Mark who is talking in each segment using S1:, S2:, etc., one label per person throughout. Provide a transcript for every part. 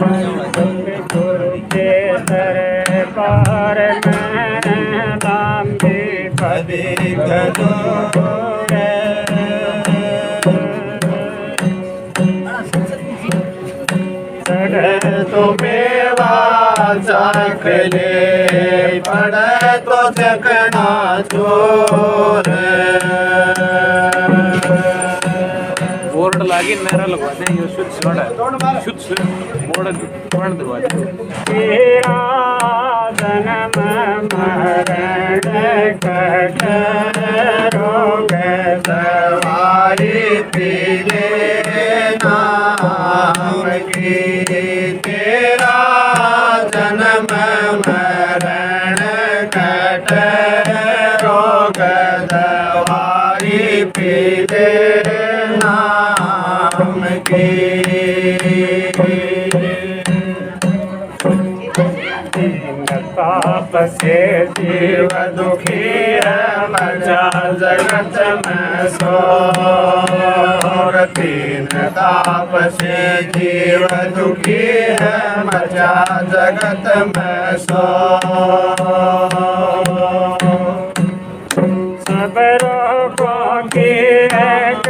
S1: गुरु के दरबार में लंबी पदी चढ़े तो मेवा चख ले, पड़े तो चकना चोर। बोर्ड लागी मेरा लगवा दे, ये शुद्ध शुद्ध बोर्ड तोड़ दवा दे। तेरा जन्म मरण कट रोग दवाई पीले नाम की। तेरा जन्म मरण कट रोग दवाई पीले नाम की। ताप से जीव दुखी है, बचा जगत में सोग। तीन ताप से जीव दुखी है, बचा जगत में सोग। सब रोगों की एक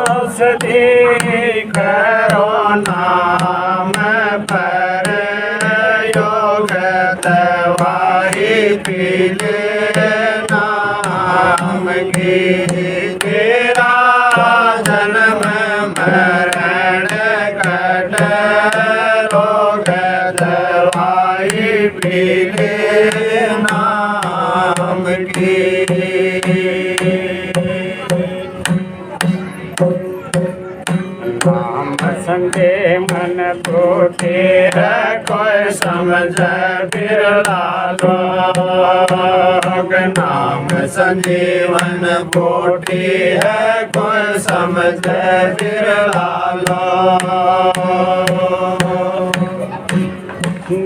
S1: औषधि करो नाम पर योग दवाई पीले नाम की। तेरा जन्म मरण कट रोग दवाई पीले नाम की। नाम संगे मन कोटि है, कोई समझ बिरला लोग। नाम संजीवन कोटि है, कोई समझ बिरला लोग।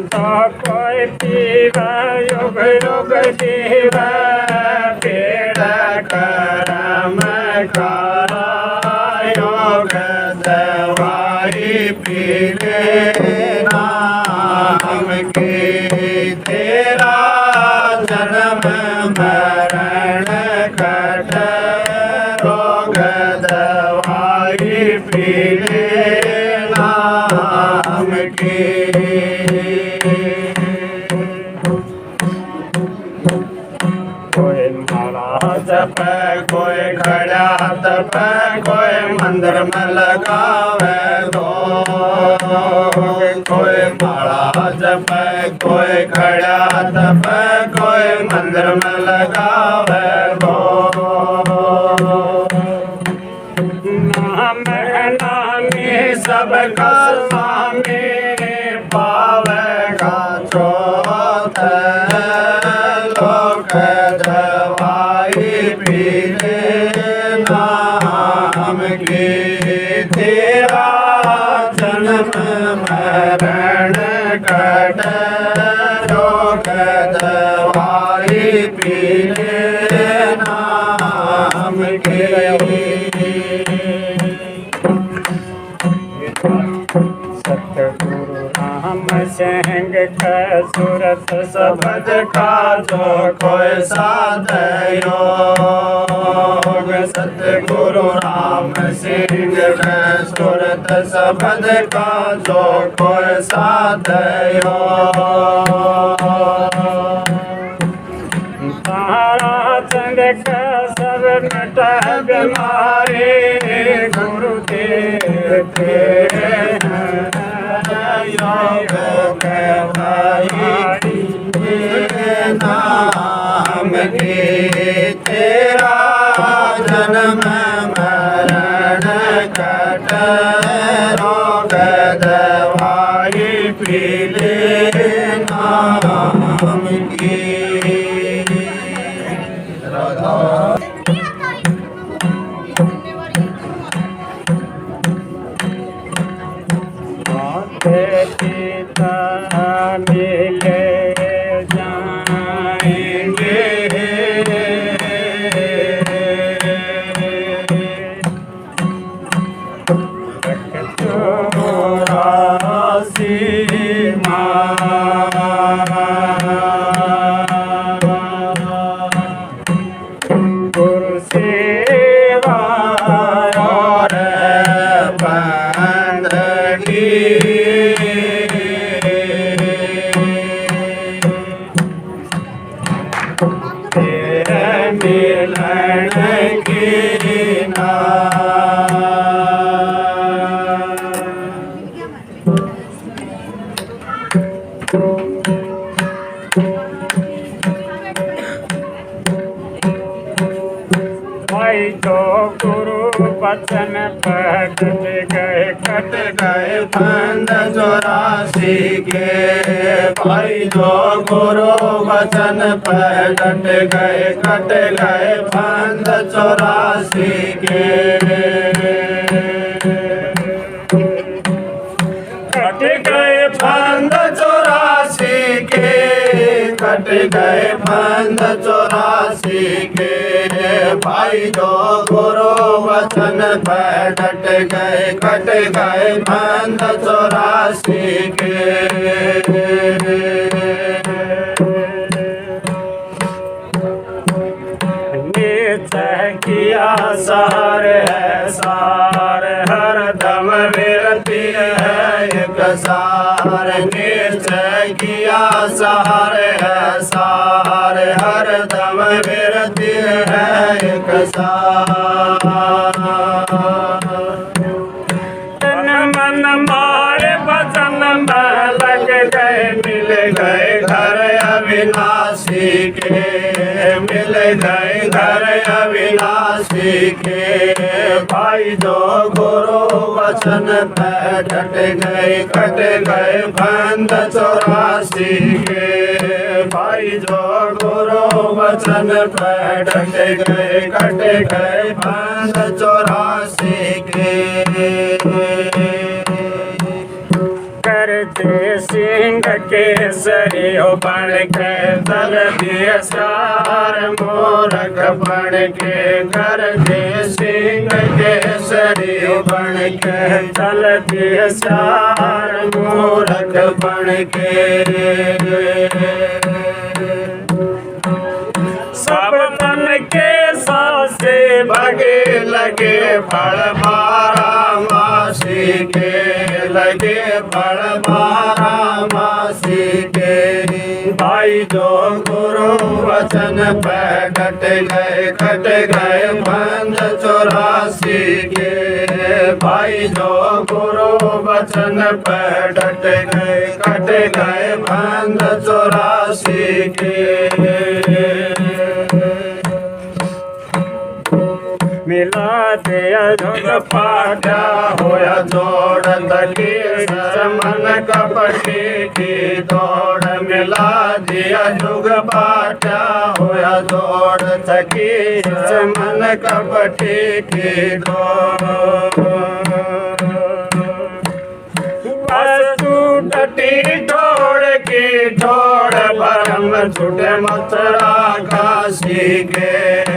S1: तो कोई पीवा युग युग जीवा, पेड़ करम करा योग दवाई पीले नाम की। तेरा जन्म मरण कट रोग दवाई पीले नाम की। कोई माला जप, कोई खड़ा तप, कोई मंदिर में लगावे भोग। कोई माला जप, कोई खड़ा तप, कोई मंदिर में लगावे भोग। नाम नामी सबका स्वामी, पावेगा चौथ लोक दवाई पीले नाम की। तेरा जन्म मरण कट रोग दवाई पीले नाम की। सतगुरु राम सिंह का सूरत सबद का जो कोई साध योग। सतगुरु राम सिंह का सूरत सबद का जो कोई साध योग। तारा चंद का सब मिटा बीमारी, गुरुदेव के योग दवाई नाम की। तेरा जन्म मरण कट रोग दवाई पीले नाम की। पिता मिले जाएंगे, चौरासी जिंदगी मिलन की ना भाई जो गुरु वचन पढ़ गए कट गए फंद 84 के भाई जो गुरु वचन पढ़ गए कट गए फंद 84 के कट गए फंद 84 के कट गए फंद 84 के भाई जो गुरु वचन पर डट गए कट गए फंद 84 के किया सार है सार हर दम विरती है एक सार निश्चय किया सार है सार हर दम विरती है एक सार तन मन मारे वचन में लग गए मिल गए घर अविनाशी के मिल गए घर अविनाशी के भाई जो गुरु वचन पे डट गए कट गए फंद 84 के भाई जो गुरु वचन पे डट गए कट गए फंद 84 के करते सिंह केसरी बन के दल दिए सार मूरख बन के करते सिंह केसरी बन के दल दिए सार मूरख बन के सब मन के सासे भगे लगे फल मारा मासी के लगे फल मारा मासी के भाई जो गुरु वचन पे डट गए कट गए फंद 84 के भाई जो गुरु वचन पे डट गए कट गए फंद 84 के मिला दिया जुग पाटा होया जोड़ तकी मन कपटी की दौड़ मिला दिया जुग पाटा होया जोड़ तकी मन कपटी की दौड़ टटी ठोड़ की ठोड़ भरम छुटे मथुरा काशी के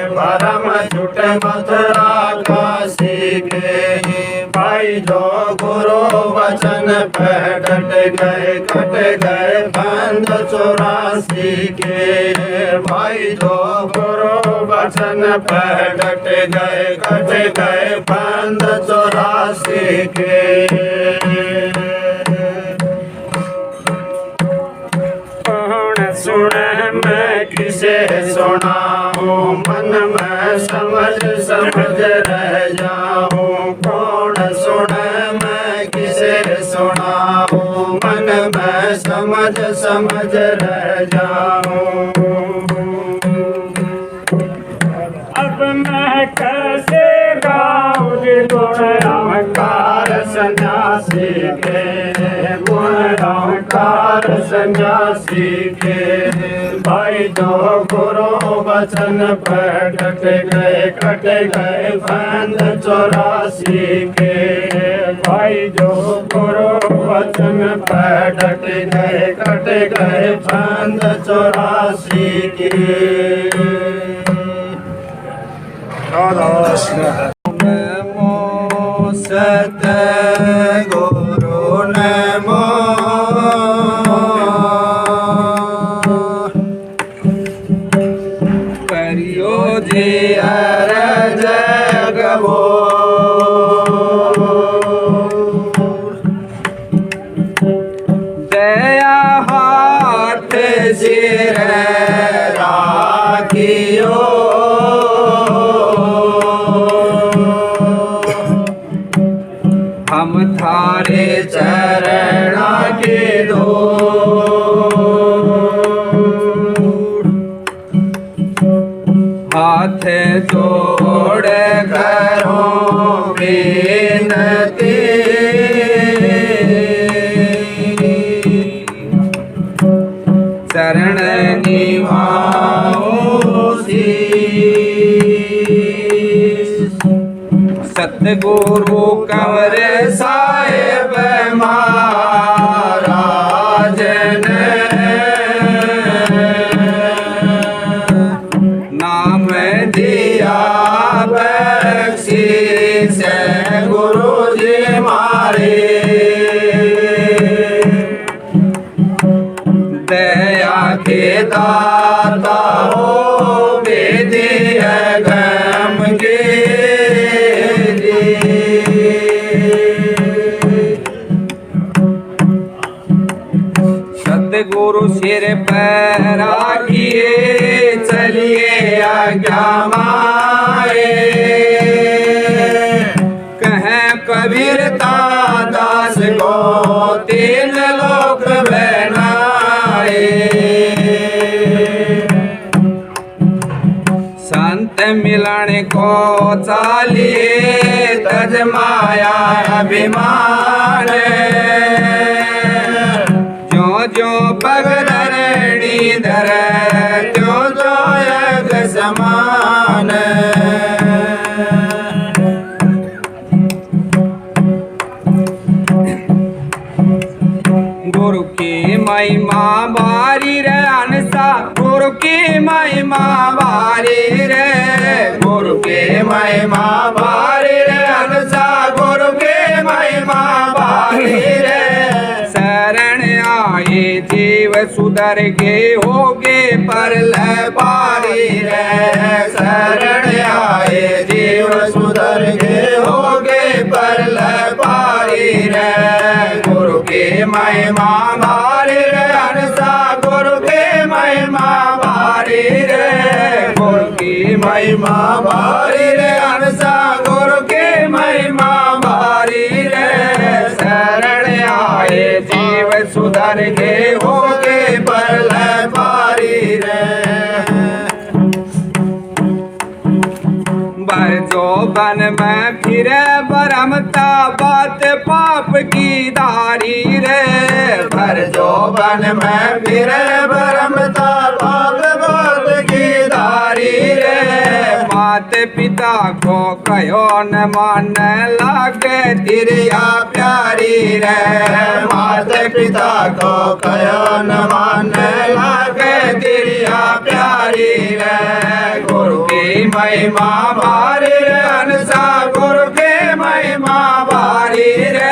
S1: भरम छुटे मथुरा काशी के भाई जो गुरु वचन पे डट गए कट गए फंद 84 के भाई जो गुरु वचन पे डट गए कट गए फंद 84 के सुन मैं किसे सुनाऊं मन में समझ समझ रह जाऊं कौन सुन मैं किसे सुनाऊं मन में समझ समझ रह जाऊं अब मैं कैसे गाऊं गुण अहंकार सन्यासी के गुण अहंकार सन्यासी के भाई जो गुरु वचन पे डट गए कट गए फंद 84 के भाई जो गुरु वचन पे डट गए कट गए फंद 84 के नमो सत गुरु नमो करियो जी अरज गवो सिर राखियो हम थारे चरण के धूल हाथ जोड़ करो बेनती शरण निभाऊं शीश सतगुरु कंवर साहेब महाराज ने नाम दिया बख्शीश गुरु जी मारे दया के दाता हो विधि गम के सतगुरु सिर पर राखिए चलिए आज्ञा माए कहें कबीरता दास को तीन लोक बनाए संत मिलन को चालिए तज माया अभिमान जो जो पगधरणी धर जो जो यग समान गुरु की महिमा बारी रे अनसा गुरु की महिमा बारी रे गुरु की महिमा बारी रे अनसा गुरु की महिमा बारी रे शरण आए जीव सुधर के होगे परल पारी रे शरण आए जीव सुधर के होगे परल पारी रे गुरु के महिमा भारी रे अनसा गुरु के महिमा भारी रे गुरु की महिमा भारी रे अनसा गुरु के महिमा भारी रे शरण आए जीव सुधर के होगे परल पारी रे बर जो बन में फिरे बरमता बात पाप की दारी रे भर जो बन में फिरे बरमता पाप बात की दारी रे मात पिता को कहो न मान लागे तिरिया प्यारी रे मात पिता को कहो न मान लागे तिरिया प्यारी रे गुरु की महिमा भारी रे अनसा गुरु की महिमा भारी रे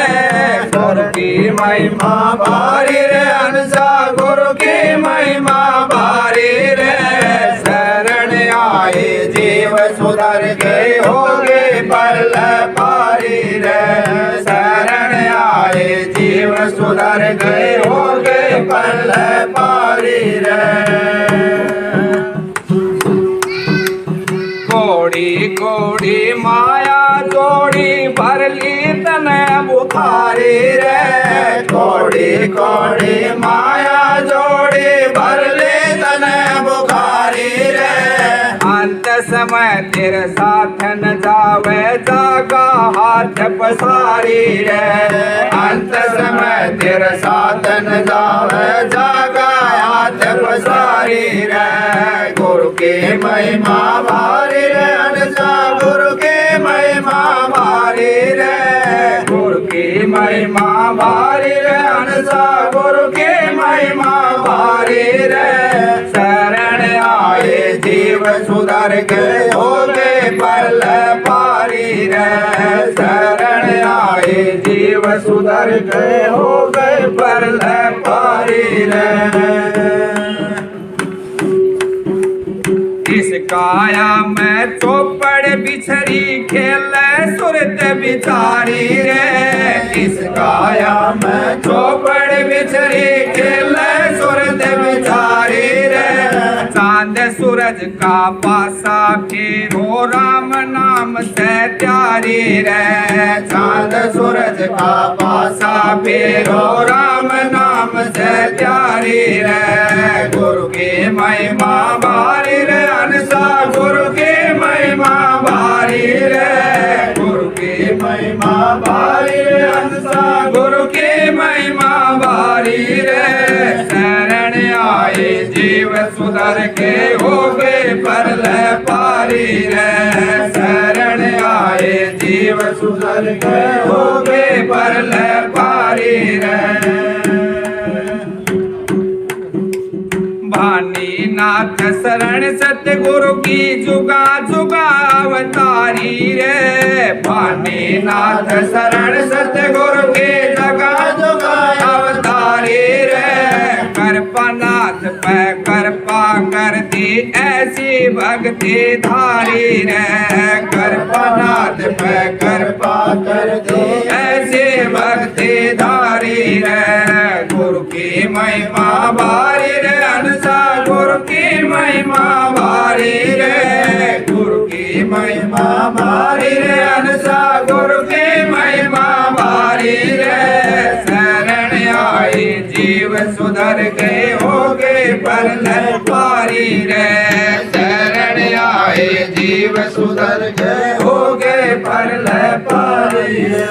S1: गुरु की महिमा भारी रे अनसा गुरु की महिमा भारी रे शरण आए जीव सुधर के होगे परल पारी रे शरण आए जीव सुधर गए होगे परल पारी रे कोड़ी कोड़ी माया जोड़ी भरली तन बुखारी रे कोड़ी कोड़ी माया जोड़ी भरली तन बुखारी रे अंत समय तेरे साथ न जावे जागा हाथ पसारी रे अंत समय तेरे साथ न जावे जागा हाथ पसारी रे गुरु की महिमा भारी रे अनसा गुरु की महिमा भारी रे गुरु की महिमा भारी रे अनसा गुरु की महिमा भारी रे शरण आए जीव सुधर के होगे परल पारी रे शरण आए जीव सुधर के होगे परल पारी रे इस काया में चौपड़ बिछरी खेल सुरत बिचारी रे इस काया में चौपड़ बिछरी खेल सुरत बिचारी
S2: सूरज का पासा फेरो राम नाम से प्यारी रे।
S1: चांद सूरज का पासा
S2: फेरो राम नाम से प्यारी रे। गुरु की महिमा भारी रे अनसा गुरु की महिमा भारी रे। गुरु की
S1: महिमा भारी रे
S2: अनसा गुरु की महिमा भारी रे। शरण आए जीव सुधर के हो गए परले पारी रे। शरण आए जीव
S1: सुधर के
S2: हो गए परले पारी रे। भानी नाथ शरण सतगुरु की जुगा जुगा अवतारी रे। भानी नाथ शरण सतगुरु की जगा जुगा अवतारी रे। कृपानाथ पे कृपा कर दी ऐसी भक्ति धारी रे। कृपानाथ पे कृपा
S1: कर दे
S2: ऐसी भक्ति धारी रे। गुरु की महिमा भारी रे अनसा गुरु की महिमा भारी रे। गुरु की महिमा भारी रे अनसा गुरु की महिमा भारी रे। शरण आए जीव सुधर गए हो गए परले पारी रे। शरण आए जीव सुधर गए हो गए परले पारी रे।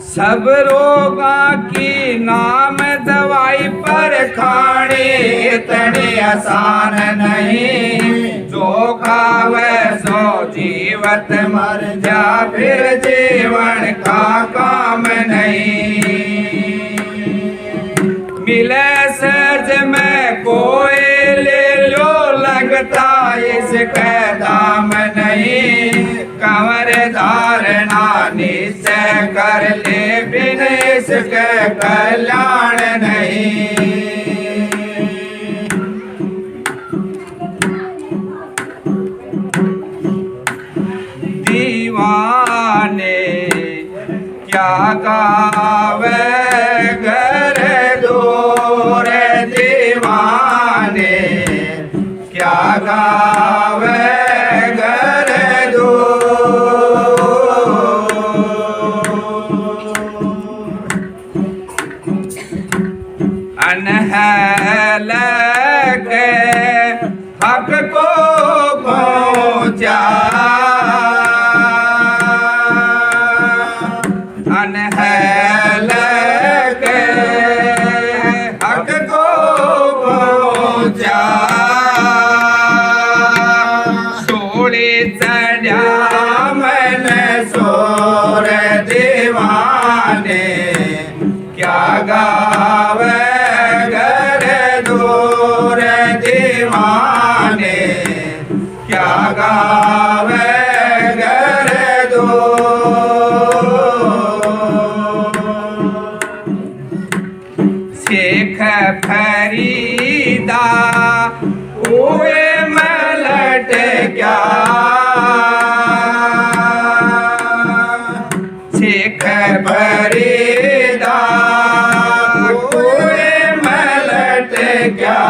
S2: सब रोगा की नाम दवाई पर खाने इतने आसान नहीं। जो खावे सो जीवत मर जा फिर जीवन का काम नहीं। मिले सज में कोई ले लो लगता इसका दाम नहीं। कंवर धारणा निश्चय कर ले बिन इसके कल्याण नहीं। दीवाने क्या गावे घर दूर दीवाने क्या गावे घर अनहल के हक को पहुँचा। अनहल के हक को पहुँचा। सोड़ी चढ़ा मन सोर दीवाने क्या गावे दीवाने क्या गावे घर दो। शेख फरीदा हुए मलट क्या। शेख फरीदा हुए मलट क्या।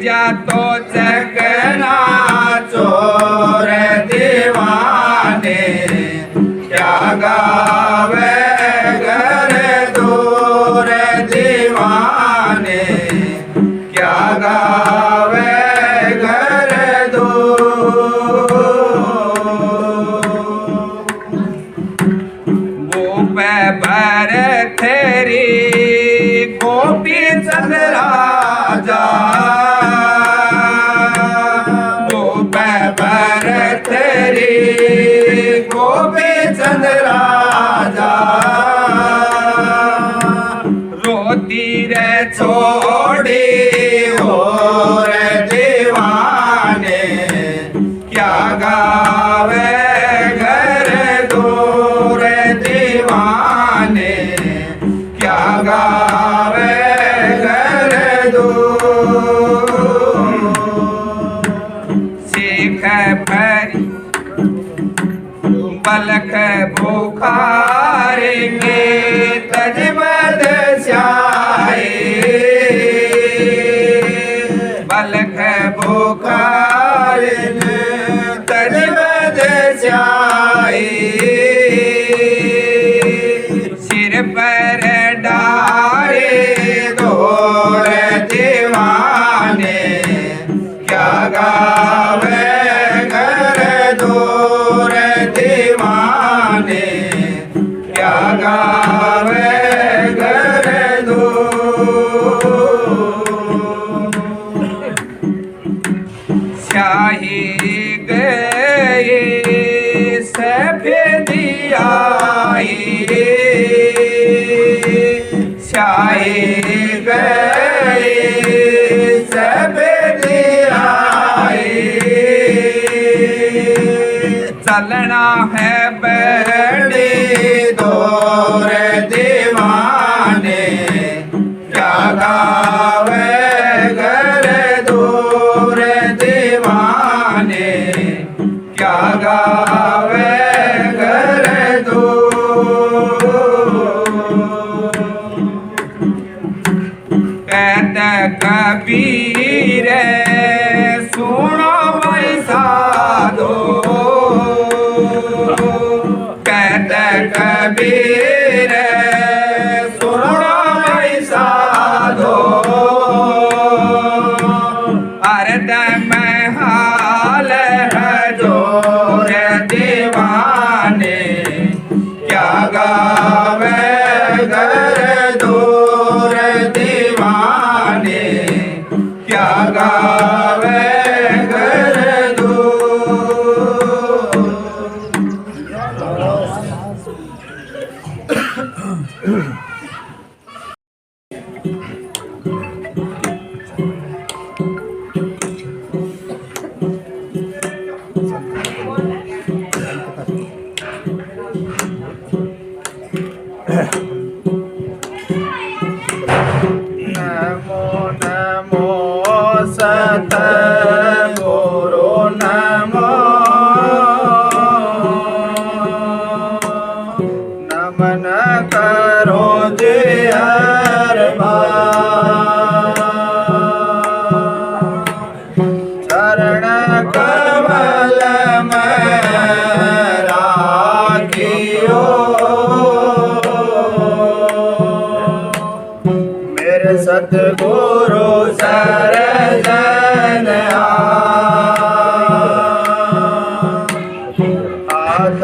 S2: जा तो चकना चोर दीवाने क्या गावे घर दूर दीवाने क्या गावे घर दूर। गोप भर थेरी गोपी चंद राजा। गोपी चंद राजा रोती रे छोड़ी हो रे दीवाने क्या गावे घर दूर दीवाने क्या गावे बलख बुखार के तजमद स्याए बलख बुखार तजमद स्याए सिर पर डारे दौर दीवाने क्या गावे घर दूर दीवाने क्या गावे घर दूर स्याही गए सफेदी आई स्याही गए सफेदी आई चलना है बड़ी दौर दीवाने क्या गावे घर दूर दीवाने क्या गावे घर दूर कहते कबीर सुनो भाई साधो कहते कबीर सुनो भाई साधो हरदम हाल है जोर दीवाने क्या गावे घर दूर दीवाने क्या गावे घर दूर
S1: नमो नमो सतगुरु नमो नमन करो जे हर चरण कमल में राखियो मेरे सतगुरु सरजन हाथ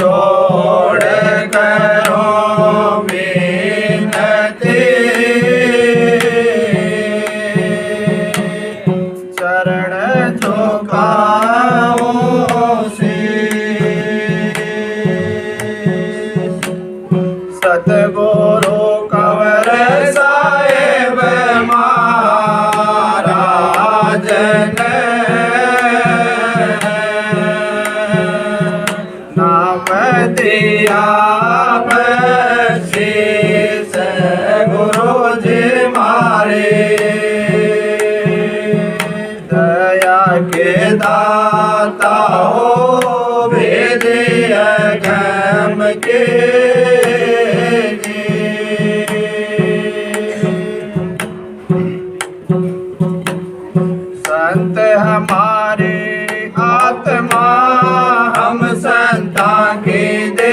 S1: जोड़ करो विनती चरण झुकाओ सतगुरु कंवर साहेब महाराज ने नाम दिया बख्शीश गुरु जी मारे दया के दाता हो भेदिय गम के संत हमारे आत्मा हम संता के दे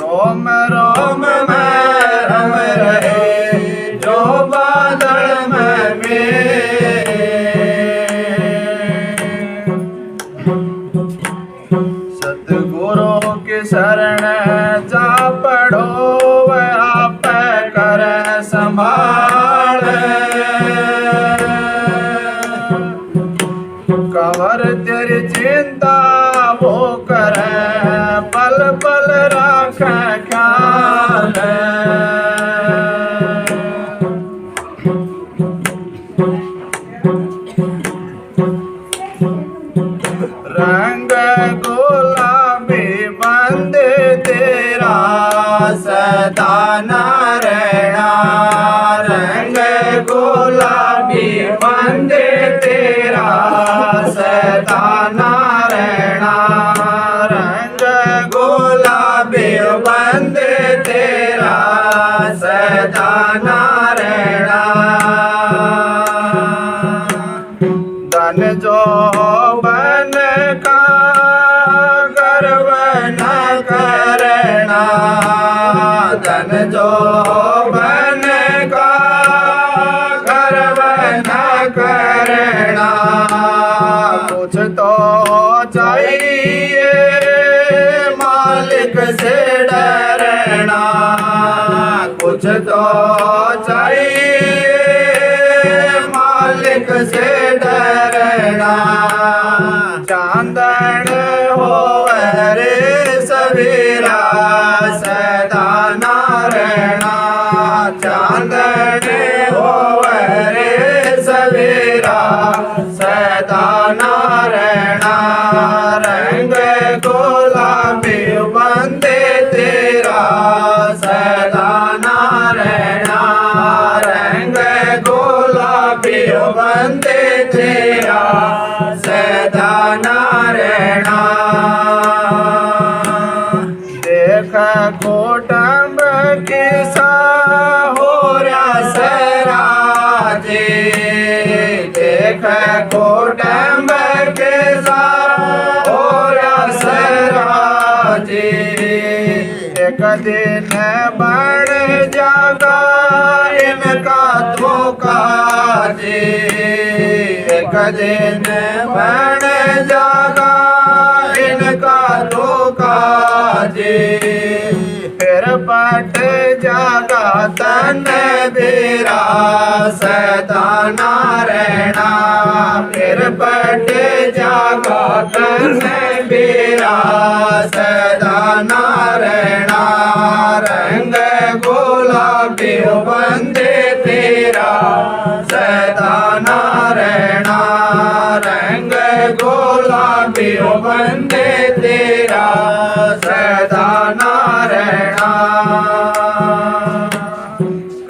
S1: रोम रोम में रम रहे जो बादल में सतगुरु की शरण जा पढ़ो वह आप कर संभाल कंवर तेरी चिंता वो कर पल पल राख ख्याल रंग गुलाबी बंदे तेरा सदा न रहना रंग गुलाबी बंदे तेरा सदा सदा नारायणा रंग गुलाबी बंदे तेरा सदा नारायणा धन जो बन का गर्व न करना धन जो बन का गर्व न करना कुछ तो चाहिए मालिक से डरना कुछ तो चाहिए मालिक से डरना चांदन हो रे सवेरा सदा नारायणा चांदन हो रे सवेरा सदा नारायणा रंग गुलाबी बंदे तेरा सदा नारायणा रंग गुलाबी बंदे तेरा सदा नारायणा देख कुटुंब किसा हो रहा सराजे देख कुटुंब किसा हो रहा सराजे एक दिन बढ़ जागा इनका धोखा जी एक दिन बढ़ जागा इनका धोखा जी फिर पट जागा तन बेरा सदा नारायणा फिर पट जागा तन बेरा सदा नारायणा रंग गुलाबी बंदे तेरा सदा नारायणा रंग गुलाबी बंदे तेरा सदा नारायणा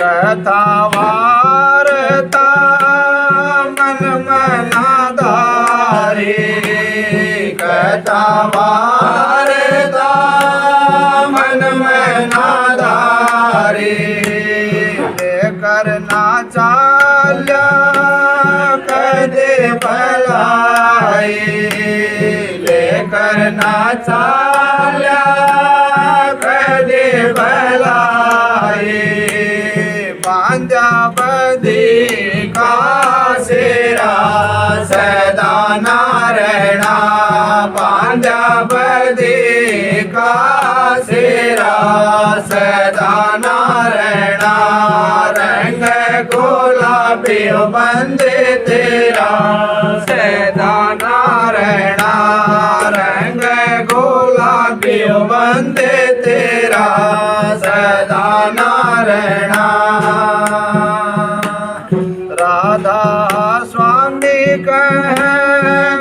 S1: कथा वार्ता मन मनाधारी कथा वार्ता मन मनाधारी करना चाल्या कदे भलाई लेकर ना चाल्या कदे भलाई बांधा बदी का सेरा सदा नारायणा बांधा बदी का सेरा सदा नारायणा रंग गुलाबी बंदे तेरा सदा नारायणा रंग गुलाबी बंदे तेरा सदा नारायणा राधा स्वामी कह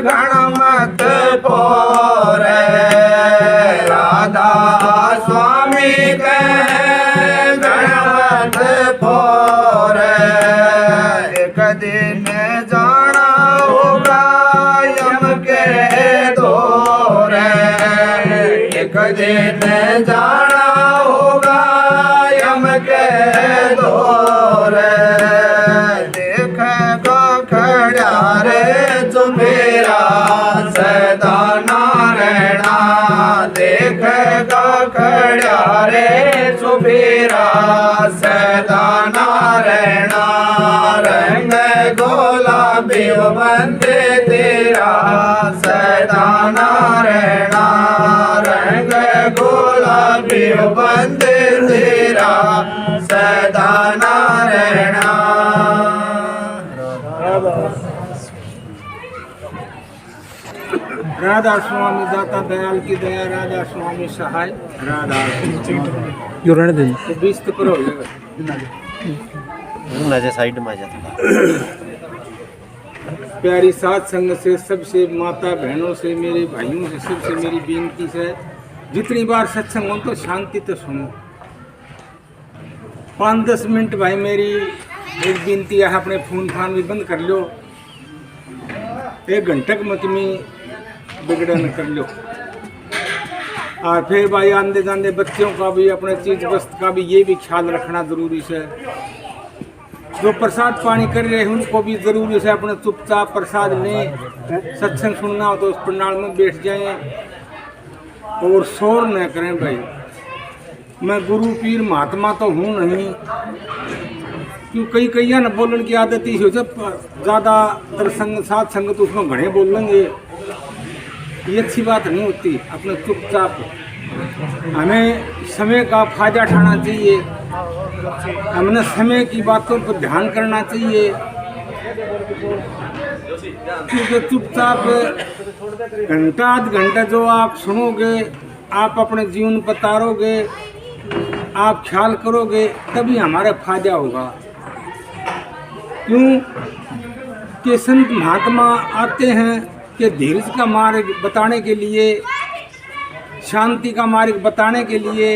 S1: गणमत पोर राधा स्वामी कह गणमत पोर एक दिन जाना होगा यम के दौर एक दिन जाना होगा यम के दौर देखेगा खड़ा रे चुमेरा सदा नारायणा देखेगा खड़ा रे चुमेरा सदा नारायणा रंग गुलाबी बंदे तेरा सदा नारायणा रंग गुलाबी बंदे तेरा सदा नारायणा
S3: राधा स्वामी दाता दयाल की दया राधा स्वामी सहाय राधा
S4: जो रहने दे
S3: तो 20 पर हो
S4: जाएगा साइड में आ जाता
S3: प्यारी साथ संग से सबसे माता बहनों से मेरे भाइयों से सबसे मेरी बेनती है जितनी बार सत्संग हो तो शांति तो सुनो 5-10 मिनट भाई मेरी एक बेनती है अपने फोन फान भी बंद कर लो 1 घंटे में बिगड़े न कर लो। और फिर भाई आंदे जाते बच्चों का भी अपने चीज वस्तु का भी ये भी ख्याल रखना जरूरी है। जो प्रसाद पानी कर रहे हैं उनको भी जरूरी है अपने चुपचाप प्रसाद लें। सत्संग सुनना हो तो उस पंडाल में बैठ जाएं और शोर न करें। भाई मैं गुरु पीर महात्मा तो हूँ नहीं, क्यों कई न बोलने की आदत ही हो। जब ज़्यादा संग साथ संगत तो उसमें घड़े बोल लेंगे, ये अच्छी बात नहीं होती। अपने चुपचाप हमें समय का फायदा उठाना चाहिए, हमने समय की बातों पर ध्यान करना चाहिए। क्योंकि चुपचाप घंटा आध घंटा जो आप सुनोगे, आप अपने जीवन पर उतारोगे, आप ख्याल करोगे, तभी हमारा फायदा होगा। क्यों कि संत महात्मा आते हैं कि धीरज का मार्ग बताने के लिए, शांति का मार्ग बताने के लिए,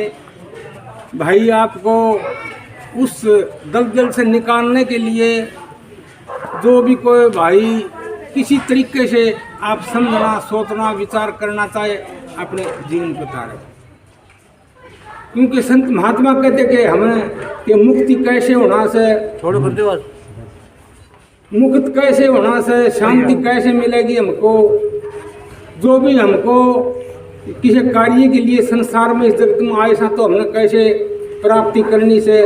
S3: भाई आपको उस दलदल से निकालने के लिए। जो भी कोई भाई किसी तरीके से आप समझना, सोचना, विचार करना चाहे, अपने जीवन को उतारे। क्योंकि संत महात्मा कहते कि हमें कि मुक्ति कैसे होना से,
S4: छोड़ो कर दो,
S3: मुक्त कैसे होना से, शांति कैसे मिलेगी हमको। जो भी हमको किसी कार्य के लिए संसार में इस जगत में आए सा, तो हमने कैसे प्राप्ति करनी से,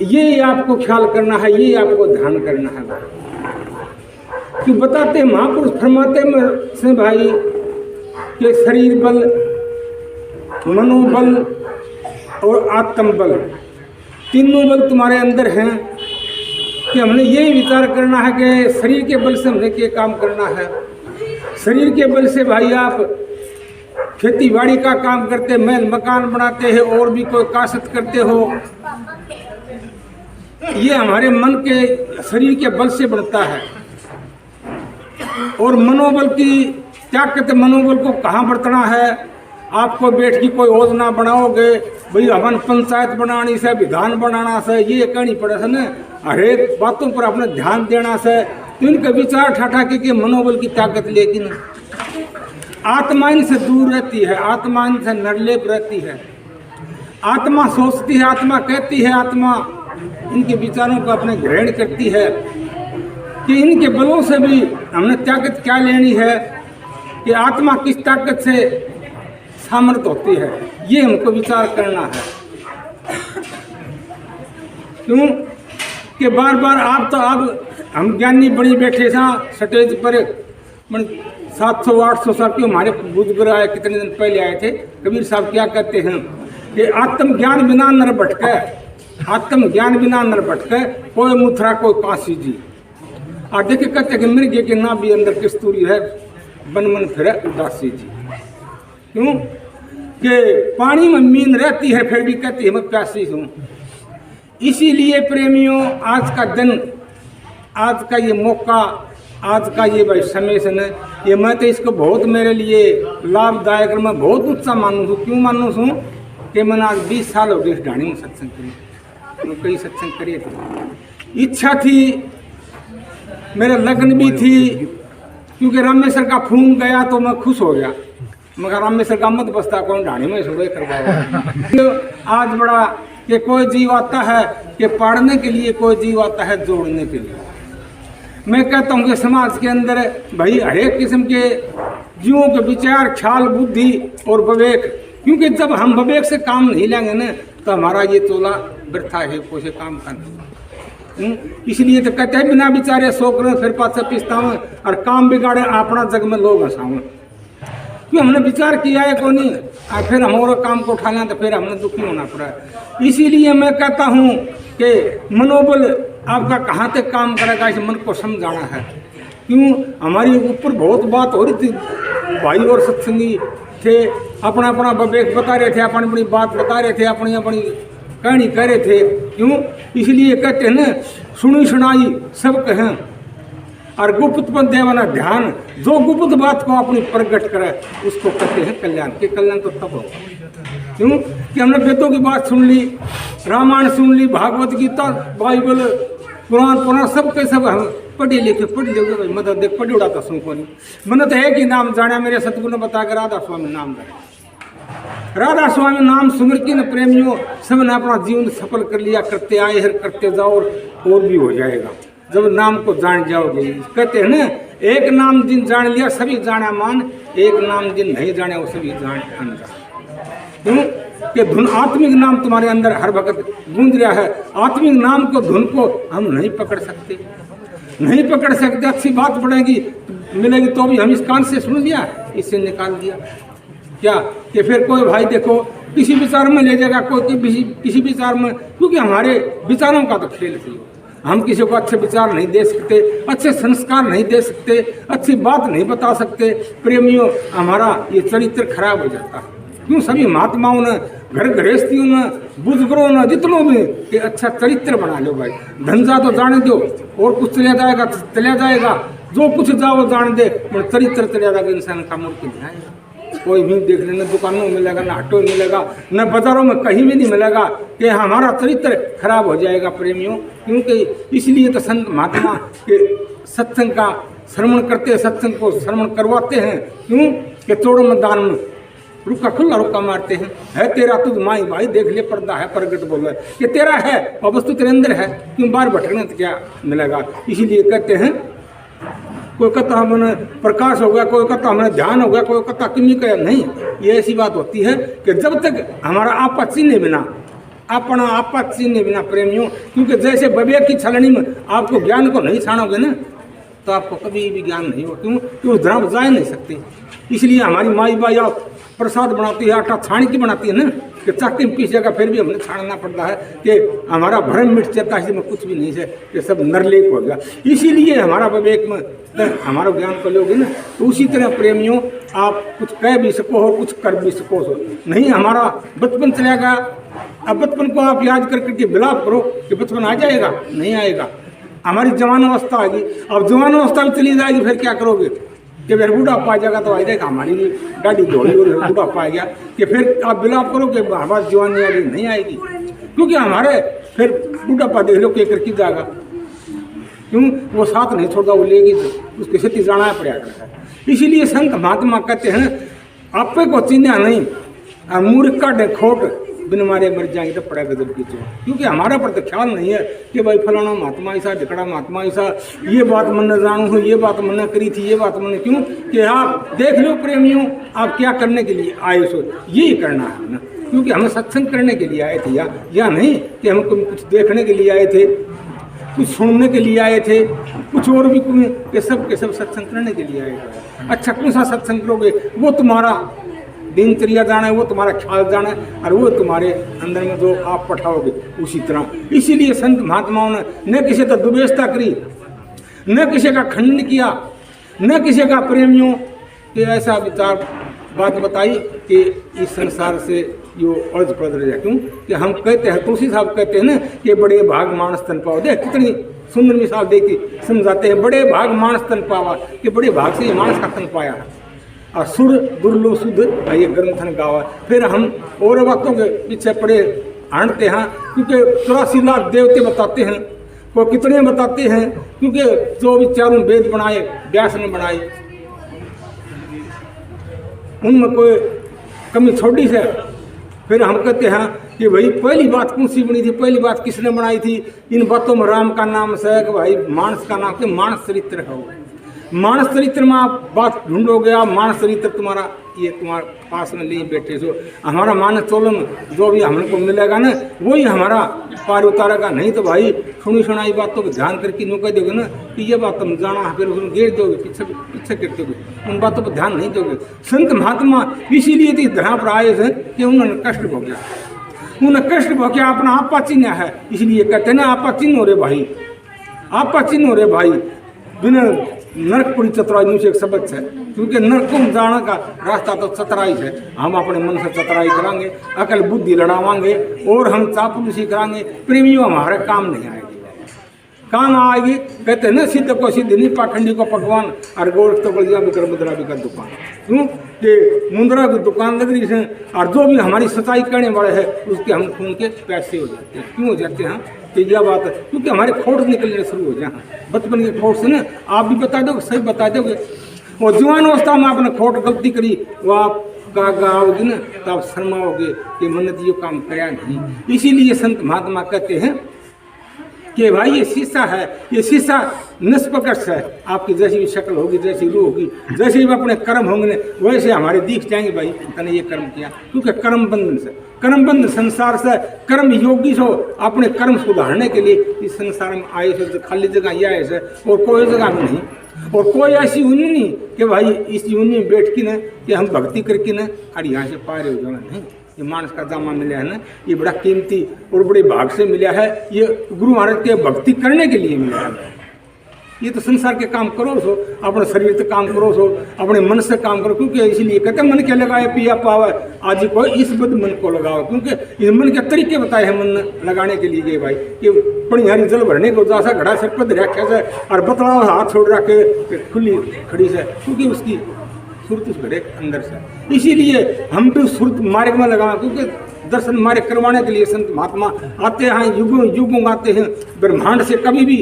S3: ये आपको ख्याल करना है, ये आपको ध्यान करना है। कि बताते महापुरुष फरमाते में से भाई कि शरीर बल, मनोबल और आत्म बल, तीनों बल तुम्हारे अंदर हैं। कि हमने यही विचार करना है कि शरीर के बल से हमने क्या काम करना है। शरीर के बल से भाई आप खेती बाड़ी का काम करते, महल मकान बनाते हैं, और भी कोई कासत करते हो, ये हमारे मन के शरीर के बल से बनता है। और मनोबल की क्या कहते, मनोबल को कहाँ बरतना है। आपको बैठ की कोई योजना बनाओगे, भाई हमन पंचायत बनानी से, विधान बनाना से, ये कहनी पड़े से न, हर एक बातों पर अपने ध्यान देना से। तो इनके विचार ठाठा के मनोबल की ताकत, लेकिन आत्मा इनसे दूर रहती है, आत्मा इनसे निर्लेप रहती है। आत्मा सोचती है, आत्मा कहती है, आत्मा इनके विचारों को अपने ग्रहण करती है। कि इनके बलों से भी हमने ताकत क्या लेनी है, कि आत्मा किस ताकत से सामर्थ होती है, ये हमको विचार करना है। क्यों कि बार बार आप तो अब हम ज्ञानी बड़ी बैठे था स्टेज पर, 700-800 साल के हमारे बुजुर्ग आए, कितने दिन पहले आए थे। कबीर साहब क्या कहते हैं कि आत्मज्ञान बिना नर भटके, आत्मज्ञान बिना नर भटके, कोई मुथरा कोई काशी जी। और देखे कहते कि मृग के ना भी अंदर कस्तूरी है, बन मन फिरे उदासी जी। क्यों कि पानी में मीन रहती है, फिर भी कहती है मैं प्यासी हूँ। इसीलिए प्रेमियों, आज का दिन, आज का ये मौका, आज का ये भाई समय से न, ये मैं तो इसको बहुत मेरे लिए लाभदायक, मैं बहुत उत्साह मानू हूँ। क्यों मानू हूँ कि मैंने आज 20 साल हो गए इस ढाणी में सत्संग करी, मैं कई सत्संग करिए थे। इच्छा थी, मेरा लगन भी थी, क्योंकि रामेश्वर का खून गया तो मैं खुश हो गया। मगर रामेश्वर का मत बसता कौन ढाणी में सुबह करवाया। आज बड़ा कि कोई जीव आता है कि पाड़ने के लिए, कोई जीव आता है जोड़ने के लिए। मैं कहता हूँ कि समाज के अंदर भाई हर एक किस्म के जीवों के विचार, ख्याल, बुद्धि और विवेक, क्योंकि जब हम विवेक से काम नहीं लेंगे ना, तो हमारा ये चोला वृथा है, कोई काम करना। इसलिए तो कहते हैं बिना विचारे सो करें फिर पाछे पिछतावे, और काम बिगाड़े अपना जग में लोग हंसावे। क्यों हमने विचार किया है कोई नहीं, और फिर हमारे काम को उठा लें तो फिर हमने दुखी होना पड़ा है। इसीलिए मैं कहता हूँ कि मनोबल आपका कहाँ तक काम करेगा, इस मन को समझाना है। क्यों हमारी ऊपर बहुत बात हो रही थी, भाई और सत्संगी थे, अपना अपना विवेक बता रहे थे, अपनी अपनी बात बता रहे थे, अपनी अपनी कहानी कह रहे थे। क्यों इसलिए कहते हैं ना, सुनी सुनाई सब कहें, और गुप्त पर देवना ध्यान। जो गुप्त बात को अपनी प्रकट करे उसको कहते हैं कल्याण। के कल्याण तो तब हो, क्यों कि हमने वेदों की बात सुन ली, रामायण सुन ली, भागवत गीता, बाइबल, पुराण सब के सब हम पढ़े लिखे भाई मतलब देख पढ़ी उड़ाता सुन को नहीं मैंने तो है कि नाम जाना मेरे सतगुरु ने बता के राधा स्वामी नाम जाना राधा स्वामी नाम सुमिर की न प्रेमियों सबने अपना जीवन सफल कर लिया करते आए हर करते जाओ और भी हो जाएगा जब नाम को जान जाओगे। कहते हैं ना एक नाम जिन जान लिया सभी जाना मान एक नाम जिन नहीं जाने वो सभी जान अनजान। क्यों कि धुन आत्मिक नाम तुम्हारे अंदर हर वक्त गूंज रहा है। आत्मिक नाम को धुन को हम नहीं पकड़ सकते नहीं पकड़ सकते। अच्छी बात पड़ेगी मिलेगी तो भी हम इस कान से सुन लिया इससे निकाल दिया क्या कि फिर कोई भाई देखो किसी विचार में ले जाएगा कोई किसी विचार में क्योंकि हमारे विचारों का तो खेल है। हम किसी को अच्छे विचार नहीं दे सकते अच्छे संस्कार नहीं दे सकते अच्छी बात नहीं बता सकते। प्रेमियों हमारा ये चरित्र खराब हो जाता है। क्यों सभी महात्माओं ने घर गृहस्थियों ने बुजुर्गों ने जितनों में कि अच्छा चरित्र बना लो भाई। धंधा तो जाने दो और कुछ चला जाएगा जो कुछ जाओ जान दे पर चरित्र चला जाएगा इंसान का मूर्ति नहीं आएगा। कोई भी देख लेना दुकानों में मिलेगा ना ऑटो मिलेगा न बाजारों में कहीं भी नहीं मिलेगा कि हमारा चरित्र खराब हो जाएगा प्रेमियों। क्योंकि इसलिए तो संत महात्मा के सत्संग का श्रवण करते सत्संग को श्रवण करवाते हैं। क्यों कि तोड़ो मैदान में रुका खुला रुका मारते हैं। है तेरा तुझ माई भाई देख ले पर्दा है प्रगट बोल रहा है कि तेरा है और वस्तु तेरे अंदर है क्यों बाहर भटकने तो क्या मिलेगा। इसीलिए कहते हैं कोई कहता हमने प्रकाश हो गया कोई कहता हमने ध्यान हो गया कोई कहता किमी का नहीं। ये ऐसी बात होती है कि जब तक हमारा आपा चिन्ह बिना अपना आपा चिन्ह बिना प्रेमियों क्योंकि जैसे विवेक की छलनी में आपको ज्ञान को नहीं छानोगे ना तो आपको कभी भी ज्ञान नहीं हो। क्यों क्यों धर्म जा नहीं सकते। इसलिए हमारी माई बाई आप प्रसाद बनाती है आटा छान की बनाती है ना कि चाकी में पीसेगा फिर भी हमें छानना पड़ता है कि हमारा भ्रम मिट जाता है इसमें कुछ भी नहीं है ये सब नरलेप हो गया। इसीलिए हमारा विवेक में हमारा ज्ञान कर लोगे ना तो उसी तरह प्रेमियों आप कुछ कह भी सको हो कुछ कर भी सको हो। नहीं हमारा बचपन चला गया अब बचपन को आप याद करके विलाप करो कि बचपन आ जाएगा नहीं आएगा। हमारी जवान अवस्था आ गई अब जवान अवस्था में चली जाएगी फिर क्या करोगे कि फिर बुढ़ापा आ जाएगा तो आ जाएगा हमारी गाड़ी दौड़ी और बुढ़ापा आ गया कि फिर आप विलाप करो कि हमारी जवानी आ गई नहीं आएगी। क्योंकि हमारे फिर बुढ़ापा देख लो के करके जाएगा। क्यों वो साथ नहीं छोड़ता वो लेगी तो उसके खेती जाना पड़ेगा। इसीलिए संत महात्मा कहते हैं आपे को चिन्ह नहीं मूर्ख का खोट बिन मारे मर जाएंगे तो पड़ेगा जब की चोट। क्योंकि हमारा पर तो ख्याल नहीं है कि भाई फलाना महात्मा ऐसा ढिकड़ा महात्मा ऐसा ये बात मन जानू हूँ ये बात मन करी थी ये बात मैंने क्यों कि आप देख लो प्रेमियों आप क्या करने के लिए आए सो यही करना है ना। क्योंकि हम सत्संग करने के लिए आए थे या नहीं कि हम कुछ देखने के लिए आए थे कुछ सुनने के लिए आए थे कुछ और भी के सब सत्संग करने के लिए आए थे। अच्छा कौन सा सत्संग करोगे वो तुम्हारा दिनचर्या जाना है वो तुम्हारा ख्याल जाना है और वो तुम्हारे अंदर में जो आप पठाओगे उसी तरह। इसीलिए संत महात्माओं ने न किसी का दुर्व्यवस्था करी न किसी का खंडन किया न किसी का प्रेमियों के ऐसा विचार बात बताई कि इस संसार से यो अर्ज पड़ रहा है। क्यों कि हम कहते हैं तुलसी साहब कहते हैं ना कि बड़े भाग मानस तन पाओ दे कितनी सुंदर मिसाल देती समझाते हैं बड़े भाग मानस तन पावा कि बड़े भाग से ये मानस का तन पाया है और सुर दुर्लो शुद्ध ये ग्रंथन गावा। फिर हम और बातों के पीछे पड़े हांडते हैं क्योंकि 84 लाख देवते बताते हैं वो कितने बताते हैं क्योंकि जो भी चारों वेद बनाए व्यास ने बनाए उनमें कोई कमी छोटी से। फिर हम कहते हैं कि भाई पहली बात कौन सी बनी थी पहली बात किसने बनाई थी। इन बातों में राम का नाम से कि भाई मानस का नाम कि मानस चरित्र है मानस चरित्र में आप बात ढूंढोगे आप मानस चरित्र तुम्हारा ये तुम्हारे पास में लिए बैठे सो हमारा मानस चोलम जो भी हमको मिलेगा ना वही हमारा पार उतारेगा। नहीं तो भाई सुनी सुनाई बातों को ध्यान करके नो कह दोगे ना कि ये बात तुम जाना फिर उसमें गिर दोगे पीछे गिर दोगे उन बातों पर ध्यान नहीं दोगे। संत महात्मा इसीलिए तो इस धरा पर आए थे कि उन्होंने कष्ट भोग्या उन्हें कष्ट भोग्या अपना आपा चिन्ह है। इसलिए कहते ना आपा चिन्ह हो रे भाई आपा चिन्ह हो रे भाई बिना नरकपुरी चतुराई नीचे एक शब्द है क्योंकि नरक में जाने का रास्ता तो चतुराई है। हम अपने मन से चतुराई करांगे अकल बुद्धि लड़ावांगे और हम चापलूसी करांगे प्रेमियों हमारे काम नहीं आएगी काम आएगी। कहते हैं ना सिद्ध को सिद्ध नहीं पाखंडी को पकवान और गोरख तो बलिया बिकर मुद्रा बिकर दुकान। क्यों कि मुद्रा की दुकान लग रही है और जो भी हमारी सच्चाई करने वाले है उसके हम खून के पैसे हो जाते हैं। क्यों हो जाते हैं तो यह बात है, क्योंकि हमारे खोट निकलने शुरू हो जाए बचपन के खोट से ना। आप भी बता दोगे, सही बता दोगे। और जवान अवस्था में आपने खोट गलती करी, वो आप गाओगे ना तो आप शर्माओगे कि मैंने तो ये काम कराया नहीं। इसीलिए संत महात्मा कहते हैं कि भाई ये शीशा है, ये शीशा निष्प्रकट है। आपकी जैसी भी शक्ल होगी, जैसी रूह होगी, जैसे भी अपने कर्म होंगे वैसे हमारे दिख जाएंगे भाई तने ये कर्म किया। क्योंकि कर्म बंधन से, कर्म बंधन संसार से, कर्म योगी हो अपने कर्म सुधारने के लिए इस संसार में आए से। खाली जगह ये आए से और कोई जगह में नहीं। और कोई ऐसी यूनि नहीं कि भाई इस यूनि में बैठ के ना कि हम भक्ति करके ना और यहाँ से पार हो जाना नहीं। ये मानस का जामा मिला है ना, ये बड़ा कीमती और बड़े भाग से मिला है। ये गुरु महाराज के भक्ति करने के लिए मिला है। ये तो संसार के काम करो सो, अपने शरीर से काम करो सो, अपने मन से काम करो। क्योंकि इसलिए कहते मन के लगाए पिया पावे, आज को इस बुद्ध मन को लगाओ। क्योंकि इस मन के तरीके बताए हैं मन लगाने के लिए भाई कि पणिहारी जल भरने को जैसा घड़ा से पद रखे से और बतलाओ हाथ छोड़ रखे खुली खड़ी से, क्योंकि उसकी सुरत उस घड़े अंदर से। इसीलिए हम भी सुरत मार्ग में लगाओ। क्योंकि दर्शन मार्ग करवाने के लिए संत महात्मा आते हैं, युगों युगों आते हैं। ब्रह्मांड से कभी भी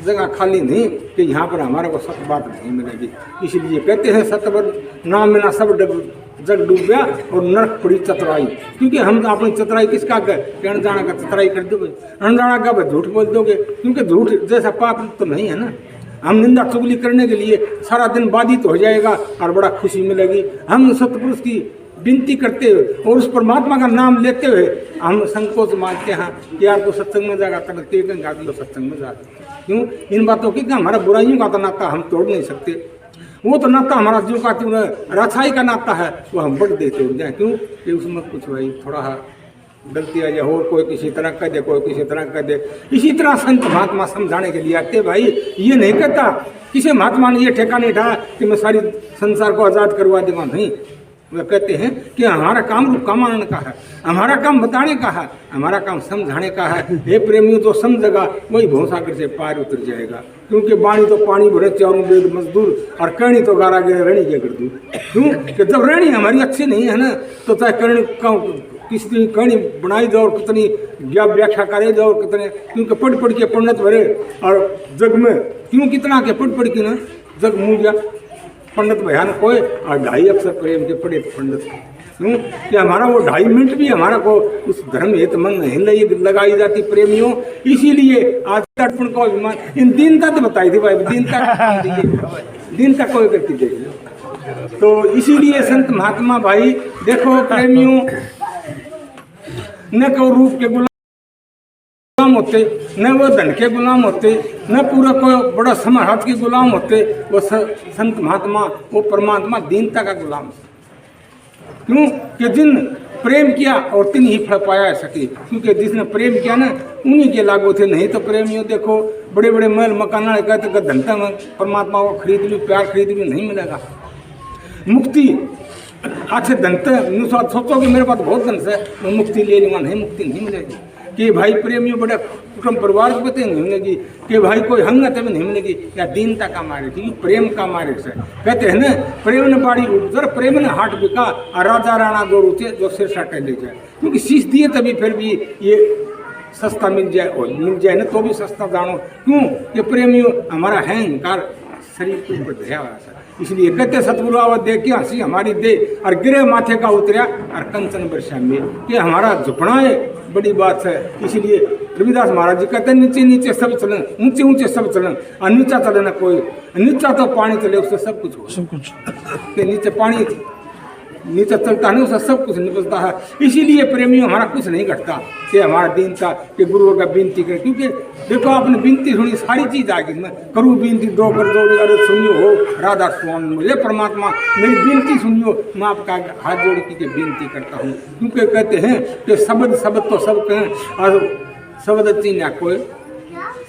S3: जगह खाली नहीं कि यहाँ पर हमारे को सत्य बात नहीं मिलेगी। इसलिए कहते हैं सत्यवर नाम मिला सब जग डूब गया और नरक पड़ी चतुराई। क्योंकि हम अपनी चतुराई किसका गए, अनजाना का चतुराई कर दोगे, अनजाना का झूठ बोल दोगे। क्योंकि झूठ जैसा पाप तो नहीं है ना। हम निंदा चुगली करने के लिए सारा दिन बाधित हो जाएगा और बड़ा खुशी मिलेगी। हम सतपुरुष की विनती करते हुए और उस परमात्मा का नाम लेते हुए हम संकोच मानते हैं कि यार तो सत्संग में जाएगा तब तो सत्संग में जाएगा। क्यों इन बातों की, हमारा बुराइयों का तो नाता हम तोड़ नहीं सकते। वो तो नाता हमारा जो का रछाई का नाता है वो हम बढ़ दे तोड़ जाए। क्यों कि उसमें कुछ भाई थोड़ा गलती आ जाए, और कोई किसी तरह कर दे, कोई किसी तरह कर दे। इसी तरह संत महात्मा समझाने के लिए आते भाई। ये नहीं कहता किसी महात्मा ने ये ठेका नहीं उठाया कि मैं सारी संसार को आज़ाद करवा दूंगा, नहीं। वे कहते हैं कि हमारा काम रूप कमाने का है, हमारा काम बताने का है, हमारा काम समझाने का है। हे प्रेमियों तो समझेगा वही भवसागर से पार उतर जाएगा। क्योंकि बाणी तो पानी भरे चारों वेद मजदूर और करणी तो गारा गए रणी के कर दूर। क्यों कि जब रणी हमारी अच्छी नहीं है ना तो चाहे करणी किसी कहानी बनाई जाओ और कितनी व्याख्या करे जाओ और कितने, क्योंकि पढ़ के पंडित भरे और जग में क्यों कितना के पढ़ के ना जग मुँह गया पंडित भयान कोई और 2.5 अक्षर प्रेम के पढ़े पंडित। क्यों कि हमारा वो 2.5 मिनट भी हमारा को उस धर्म हित मन नहीं लगाई जाती प्रेमियों। इसीलिए आज तर्पण को अभिमान इन दीनता तो बताई थी भाई, दीनता कोई करती देखिए। तो इसीलिए संत महात्मा भाई देखो प्रेमियों न को रूप के गुलाम होते, न वो धन के गुलाम होते, न पूरा कोई बड़ा समाज के गुलाम होते। वो संत महात्मा वो परमात्मा दीनता का गुलाम। क्यों कि जिन प्रेम किया और तिन ही फल पाया सके। क्योंकि जिसने प्रेम किया ना उन्हीं के लागू थे। नहीं तो प्रेमियों देखो बड़े बड़े महल मकान कहते धनता में परमात्मा को खरीद ली, प्यार खरीद ली, नहीं मिलेगा मुक्ति। अच्छे धनते सोचो कि मेरे पास बहुत धन है मैं मुक्ति ले लूँगा, नहीं मुक्ति नहीं मिलेगी। कि भाई प्रेमियों बड़ा कुटुंब परिवार को पता नहीं मिलेगी, कि भाई कोई हंगत में नहीं मिलेगी, या दीनता का मारे थी प्रेम का मारे से। कहते हैं ना प्रेम ने बाड़ी जर प्रेम ने हाट बिका और राजा राणा दो रुचे जो सिर साटे ले जाए। क्योंकि शीश दिए तभी फिर भी ये सस्ता मिल जाए ना तो भी सस्ता जानो। क्यों कि प्रेमियों हमारा है अहंकार शरीर के ऊपर धया हुआ है। इसलिए कहते सतगुरु आवत दे के हंसी हमारी दे और गिरे माथे का उतरिया और कंचन वर्षा में। कि हमारा झुकना है बड़ी बात है। इसलिए रविदास महाराज जी कहते हैं नीचे नीचे सब चलन, ऊंचे ऊंचे सब चलन और नीचा चले ना कोई। नीचा तो पानी चले उससे सब कुछ हो, सब कुछ के नीचे पानी नीचे चलता है उससे सब कुछ निकलता है। इसीलिए प्रेमियों हमारा कुछ नहीं घटता कि हमारा दीनता कि गुरुओं का विनती करें। क्योंकि देखो आपने विनती सुनी सारी चीज आ गई। मैं करूँ विनती 2 कर 2 अरे सुनियो हो राधा स्वामी मुझे परमात्मा मेरी विनती सुनियो। मैं आपका हाथ जोड़ के विनती करता हूँ। क्योंकि कहते हैं कि शब्द तो सब कहें और शब्द अच्छी ना कोई,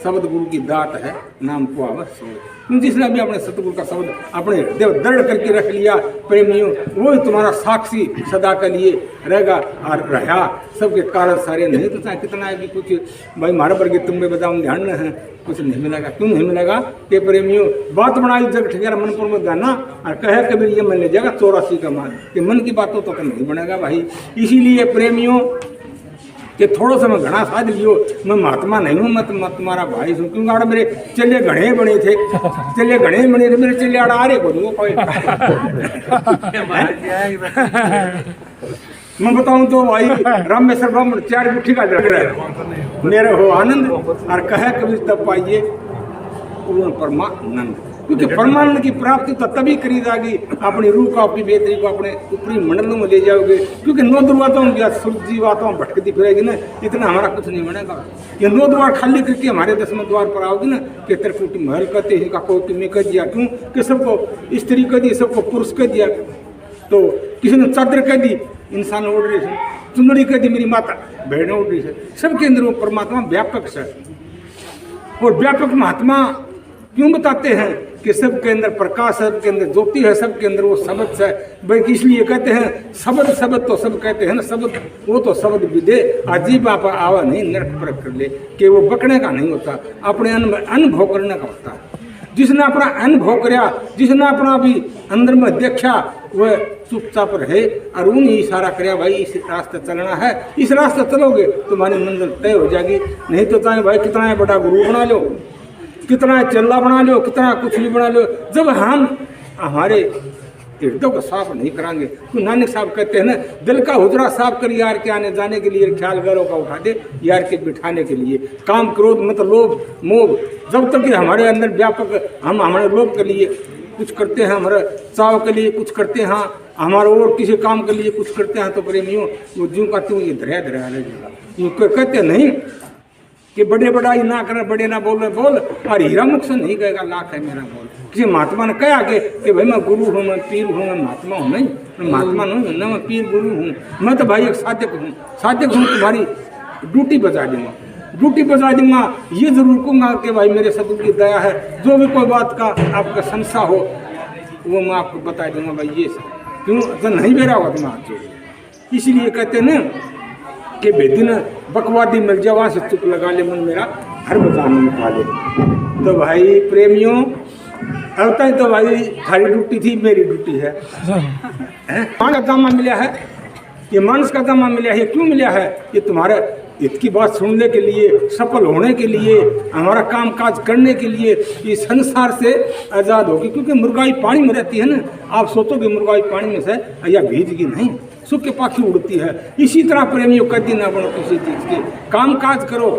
S3: शब्द गुरु की दात है नाम को अवश्य। जिसने भी अपने सतगुरु का शब्द अपने देव दृढ़ करके रख लिया प्रेमियों वही तुम्हारा साक्षी सदा के लिए रहेगा और रहा। सबके कारण सारे नहीं तो चाहे कितना है कि कुछ भाई हमारे वर्ग तुम में बताओ ध्यान न है कुछ नहीं मिलेगा। क्यों नहीं मिलेगा कि प्रेमियों बात बनाई जग ठेकेरा मनपुर में गाना और कहे कबीर ये मन ले जाएगा 84 का मान कि मन की बातों तो नहीं बनेगा भाई। इसीलिए प्रेमियों कि थोड़ा सा मैं घना साध लियो, मैं महात्मा नहीं हूँ, मैं तुम्हारा भाई हूँ, क्योंकि आड़ मेरे चले घने बने थे, चले घने बने थे मेरे चले आड़ आ रहे को कोई मैं बताऊं तो भाई रामेश्वर ब्राह्मण 4 गुठी का जग रहा है, मेरे हो आनंद और कहे कभी तब पाइए पूर्ण परमानंद, क्योंकि परमानंद की प्राप्ति तो तभी करी जाएगी अपनी रूह को, अपनी बेहतरी को अपने ऊपरी मंडलों में ले जाओगे, क्योंकि 9 दुर्वातों या जीवातों भटकती फिरेगी ना, इतना हमारा कुछ नहीं बनेगा। ये 9 द्वार खाली करके हमारे 10वें द्वार पर आओगे ना कि त्रिकुटी महल कहते हैं का को में कर दिया, क्यों कि सबको स्त्री कर दी, सबको पुरुष कर दिया, तो किसी ने चादर कर दी, इंसान उड़ रही है, चुनरी कर दी मेरी माता, बहनें उड़ रही है, सबके अंदर वो परमात्मा व्यापक है। और व्यापक महात्मा क्यों बताते हैं कि सबके अंदर प्रकाश है, सबके अंदर ज्योति है, सबके अंदर वो शब्द है, बल्कि इसलिए कहते हैं शब्द शब्द तो सब कहते हैं ना, शब्द वो तो शब्द विदे अजीब आप आवा नहीं नरक पर कर ले, कि वो बकने का नहीं होता, अपने अनुभव करने का होता है। जिसने अपना अनुभव कराया, जिसने अपना भी अंदर में देखा, वह चुपचाप रहे और उन्हें इशारा कराया भाई इस रास्ते चलना है, इस रास्ते चलोगे तुम्हारी मंजिल तय हो जाएगी। नहीं तो चाहे भाई कितना बड़ा गुरु बना लो, कितना चल्ला बना लो, कितना कुछ भी बना लो, जब हम हमारे हृदय को साफ नहीं कराएंगे तो नानक साहब कहते हैं ना, दिल का हुजरा साफ कर यार के आने जाने के लिए, ख्याल गौरव का उठा दे यार के बिठाने के लिए, काम क्रोध मत लोभ मोह जब तक हमारे अंदर व्यापक, हम हमारे लोभ के लिए कुछ करते हैं, हमारे चाव के लिए कुछ करते हैं, हमारे और किसी काम के लिए कुछ करते हैं, तो प्रेमियों वो ज्यों का त्यों ये धरा रहेगा। यूँ कहते नहीं कि बड़े बड़ाई ना करे, बड़े ना बोले बोल, और हीरा मुख से नहीं कहेगा लाख है मेरा बोल। किसी महात्मा ने कहा कि भाई मैं गुरु हूँ, मैं पीर हूँ, मैं महात्मा हूँ, नहीं मैं महात्मा नहीं हूँ, ना मैं पीर गुरु हूँ, मैं तो भाई एक साधक हूँ, साधक हूँ, तुम्हारी ड्यूटी बजा दूंगा, ड्यूटी बजा दूंगा। ये जरूर कहूँगा कि भाई मेरे सदगुरु की दया है, जो भी कोई बात का आपका संशय हो वो मैं आपको बता दूंगा भाई ये सब, क्यों तो नहीं बेरा होगा तुम्हारा। इसीलिए कहते ना कि बेदिन बकवादी मिल जाए, वहाँ से चुप लगा ले मन मेरा हर बजाने में खा ले। तो भाई प्रेमियों अब तक तो भाई थारी ड्यूटी थी, मेरी ड्यूटी है। मां का दामा मिला है, ये मानस का दामा मिला है, क्यों मिला है? ये तुम्हारे इसकी बात सुनने के लिए, सफल होने के लिए, हमारा काम काज करने के लिए, ये संसार से आज़ाद होगी। क्योंकि मुर्गाई पानी में रहती है ना, आप सोचोगे मुर्गाई पानी में से या भीजगी नहीं, सुख के पाखी उड़ती है। इसी तरह प्रेमियों कदी ना बनो किसी चीज़ के, काम काज करो।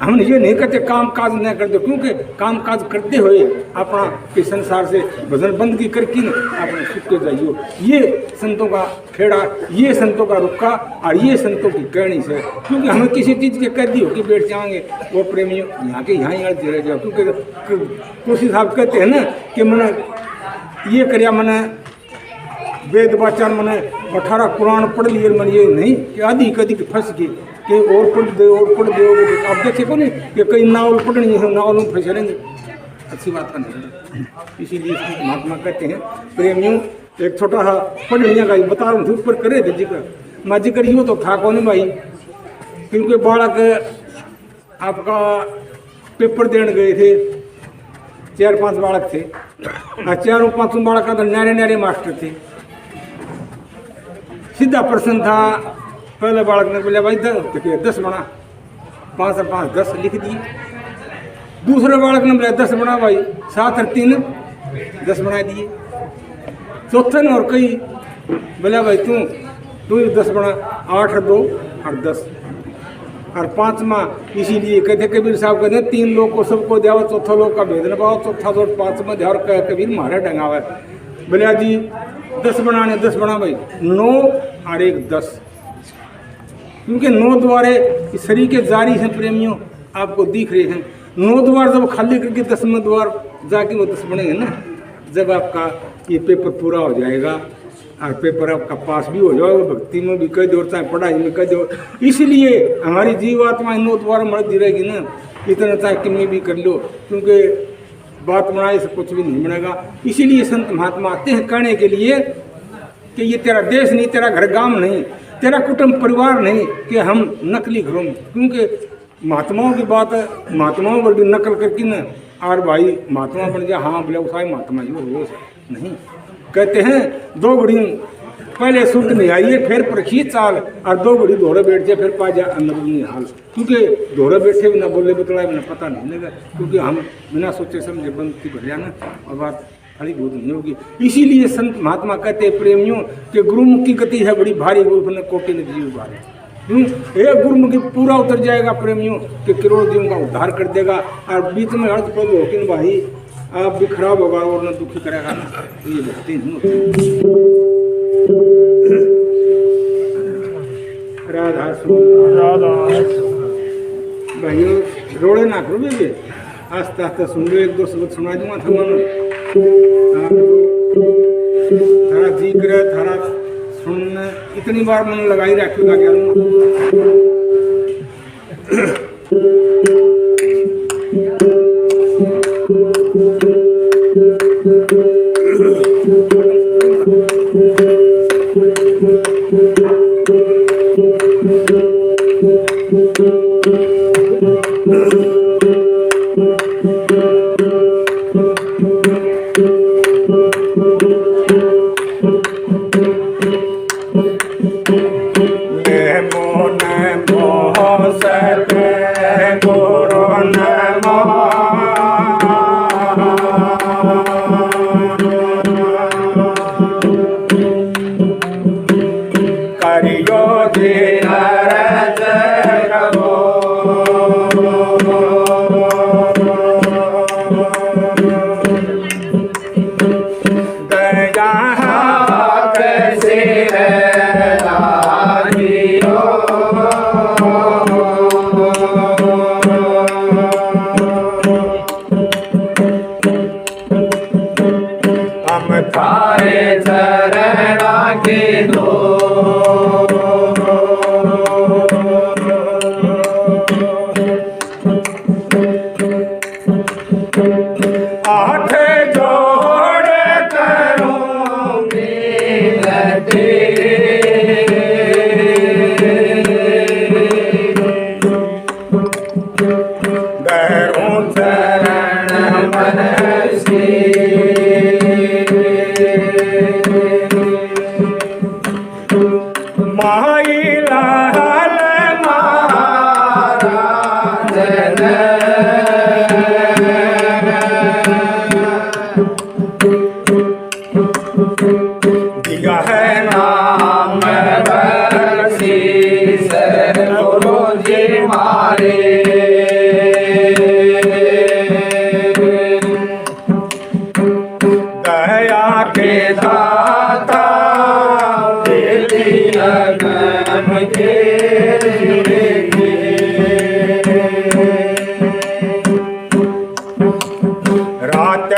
S3: हम ये नहीं कहते काम काज न कर दो, क्योंकि काम काज करते हुए अपना इस संसार से भजन बंदगी करके न अपने सुख के जाइयो। ये संतों का खेड़ा, ये संतों का रुक्का और ये संतों की कहनी से, क्योंकि हमें किसी चीज़ के कैदी होकर बैठ जाएंगे वो प्रेमियों यहाँ के यहाँ ही अड़ते रह जाओ। क्योंकि तुलसी साहब कहते हैं ना कि मैंने ये कराया, मैंने वेद वाचन मैंने 18 पुराण पढ़ लिए, मैंने ये नहीं कि आधी कदी फंस गई कि और पढ़ दे और पढ़ दे। आप देखे को नहीं कि कई नावल पढ़नी है, नावलों में फंसे रहेंगे, अच्छी बात का नहीं। इसीलिए इसमें महात्मा कहते हैं प्रेमियों एक छोटा सा पढ़निया का बता रहा हूँ, ऊपर करे थे जिक्र, मैं जिक्र यूँ तो था कौन भाई, क्योंकि बालक आपका पेपर देने गए थे, 4-5 बालक थे, 4-5 बालक का न्यारे न्यारे मास्टर थे। सीधा प्रश्न था, पहले बालक ने बोला भाई 10 बना, 5 और 5 10 लिख दिए। दूसरे बालक ने बोला 10 बना भाई, 7 और 3 10 बना दिए। चौथे ने और कई बोला भाई तू 10 बना, 8 और 2 और 10 और 5वां। इसीलिए कहते कबीर साहब कहते 3 लोग को सबको द्यावा, चौथा लोग का भेद न पाओ, चौथा लोग 5वां ध्यान कह कबीर मारे डंगावा। बोलिया जी 10 बनाने 10 बना भाई, 9 और 1 10, क्योंकि 9 द्वारे शरीर के जारी हैं प्रेमियों, आपको दिख रहे हैं। 9 द्वार जब खाली करके 10वां द्वार जाके वो 10 बनेंगे ना, जब आपका ये पेपर पूरा हो जाएगा और पेपर आपका पास भी हो जाएगा, भक्ति में भी कह दो चाहे पढ़ाई में कह दो। इसलिए हमारी जीवात्मा 9 द्वार मरती रहेगी ना, इतना चाहे कितनी भी कर लो, क्योंकि बात बनाए से कुछ भी नहीं बनेगा। इसीलिए संत महात्मा आते हैं कहने के लिए कि ये तेरा देश नहीं, तेरा घर गांव नहीं, तेरा कुटुंब परिवार नहीं कि हम नकली घरों में, क्योंकि महात्माओं की बात है, महात्माओं पर भी नकल करके न और भाई महात्मा बन जाए, हाँ बोले उसाई महात्मा जी वो नहीं। कहते हैं 2 घड़ी पहले सुट नहीं आइए फिर परखी चाल और 2 घड़ी धोरे बैठ जाए फिर पा जाए अंदर नहीं हाल, क्योंकि धोरे बैठे बिना बोले बतलाए बिना पता नहीं लगा, क्योंकि हम बिना सोचे समझे बनती भर जाना और बात खड़ी बहुत नहीं होगी। इसीलिए संत महात्मा कहते हैं प्रेमियों कि गुरुमुख की गति है बड़ी भारी, गुरु ने कोटि ने जीव भारी। एक गुरुमुखी पूरा उतर जाएगा प्रेमियों कि करोड़ जीवों का उद्धार कर देगा, और बीच में अर्थ प्रभु होकिन भाई आप भी खराब होगा और न दुखी करेगा ना, ये भक्ति नहीं होती। राधा भाइयों रोड़े ना करो बेबी, आस्ते आस्ते सुन लो, 1-2 शब्द सुना दूंगा था मानो थारा जी करे थारा सुनने इतनी बार मन लगाई रखेगा क्या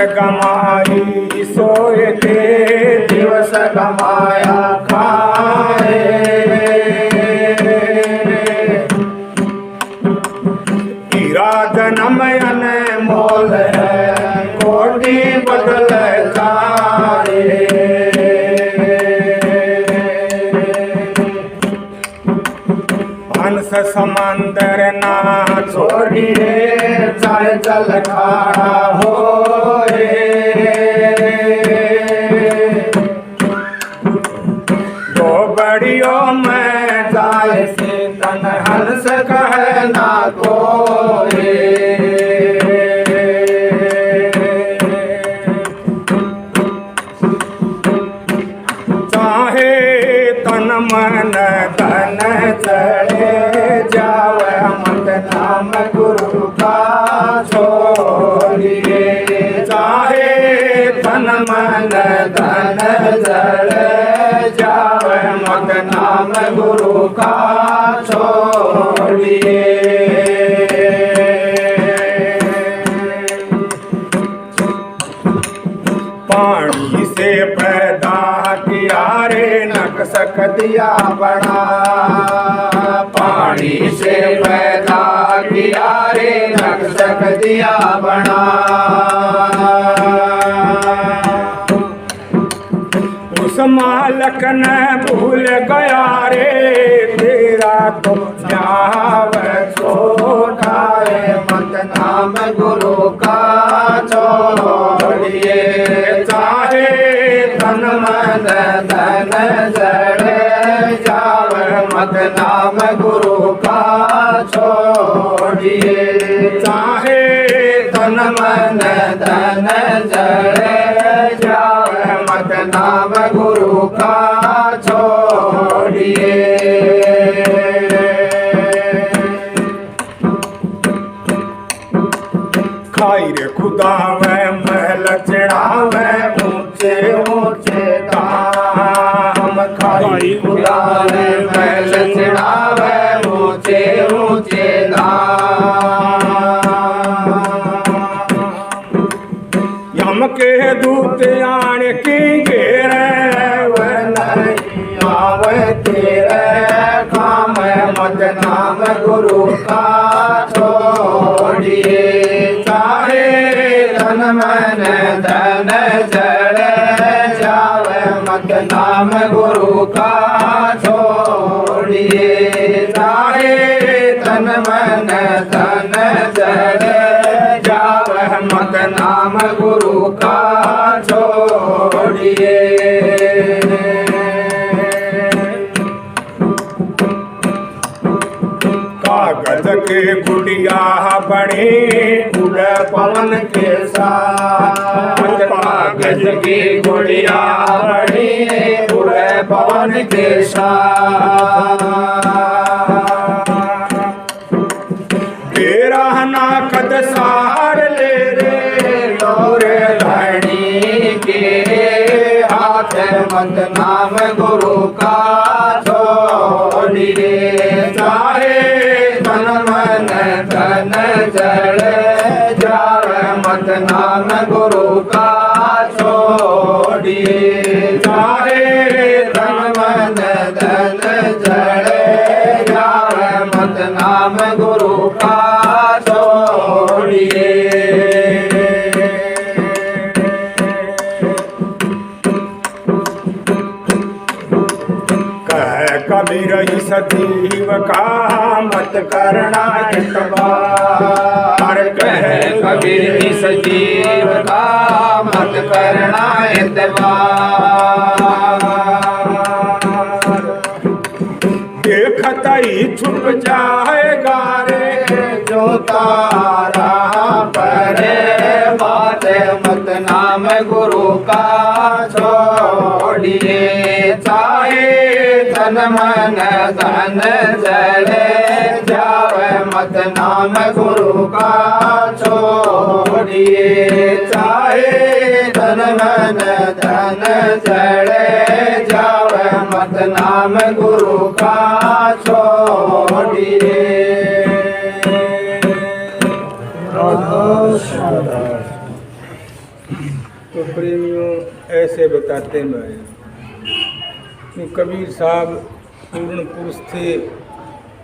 S2: गमाई सोए थे दिवस गमाया खाए, हीरा जन्म अनमोल है कोटि बदल जाए। हंस समंदर ना छोड़िए चाहे जल खारा हो, बड़ियों में जाए से तन हंस कहना कोई, चाहे तन मन धन चढ़े जावे मत नाम गुरु का छोड़िए, चाहे तन मन धन चढ़े जावे मत नाम गुरु का छोड़िए। पानी से पैदा किया रे नक्सक दिया बड़ा, पानी से पैदा किया रे नक्सक दिया बड़ा, उस मालक ने भूल गया रे तेरा तो जाव छोड़ा है मत नाम गुरु का छोड़िए, चाहे तन मन धन जड़े जावे मत नाम गुरु का छोड़िए चाहे तन मन धन जड़े जावे मत नाम गुरु का छोड़िए
S1: खाई रे खुदा वे महल चढ़ावे ऊंचे ऊंचे दाम खाई
S2: खुदा वे महल चढ़ावे ऊंचे ऊंचे दाम
S1: यम के दूत आण की घेरे वे नहीं आवे तेरे
S2: काम मत नाम गुरु का छोड़िए चाहे तन मन धन जड़े जावे मत नाम गुरु का छोड़िए चाहे तन मन धन जड़े जावे मत नाम गुरु का छोड़िए
S1: कागज के गुड़िया बड़े उड़ पवन के साथ
S2: कागज की गुड़िया बड़ी उड़े पवन के साथ
S1: तेरा ना कद सार ले रे
S2: लोरे धनी के हाथ मत नाम गुरु का छोड़िए चाहे तन मन धन जड़े जावे मत नाम गुरु का छोड़िए चाहे तन मन धन जड़े जावे मत नाम गुरु का छोड़िए
S1: कबीर इस जीव का मत करना इतबार
S2: कह कबीर इस जीव का मत करना इतबार
S1: देखत ही छुप जाएगा रे
S2: जो तारा परे बात मत नाम गुरु का छोड़िए चाहे तन मन धन जड़े जावे मत नाम गुरु का छोड़िए चाहे तन मन धन जड़े जावे मत नाम गुरु का छोड़िए
S3: तो प्रेमियों ऐसे बताते हैं कि कबीर साहब पूर्ण पुरुष थे,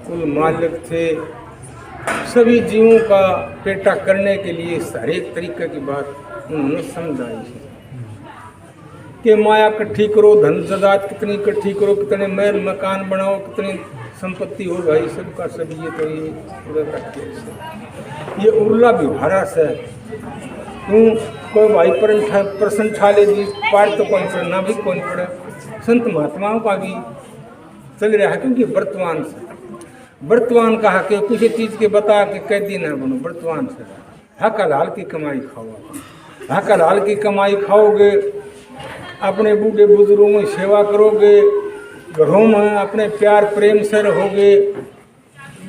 S3: कुल मालिक थे, सभी जीवों का पेटा करने के लिए हर एक तरीके की बात उन्होंने समझाई है कि माया इकट्ठी करो, धन जायदाद कितनी इकट्ठी करो, कितने महल मकान बनाओ, कितनी संपत्ति हो भाई, सबका सब ये तो ये उर्ला व्यवहारा से क्यों कोई भाई प्रश्न ठाले जी पार तो कौन पढ़ना भी कौन पड़े। संत महात्माओं का भी चल रहा है क्योंकि वर्तमान कहा कि कुछ चीज़ के बता के कैदी न बनो, वर्तमान से हक हलाल की कमाई खाओ, हक हलाल की कमाई खाओगे, अपने बूढ़े बुजुर्गों में सेवा करोगे, घरों में अपने प्यार प्रेम से रहोगे,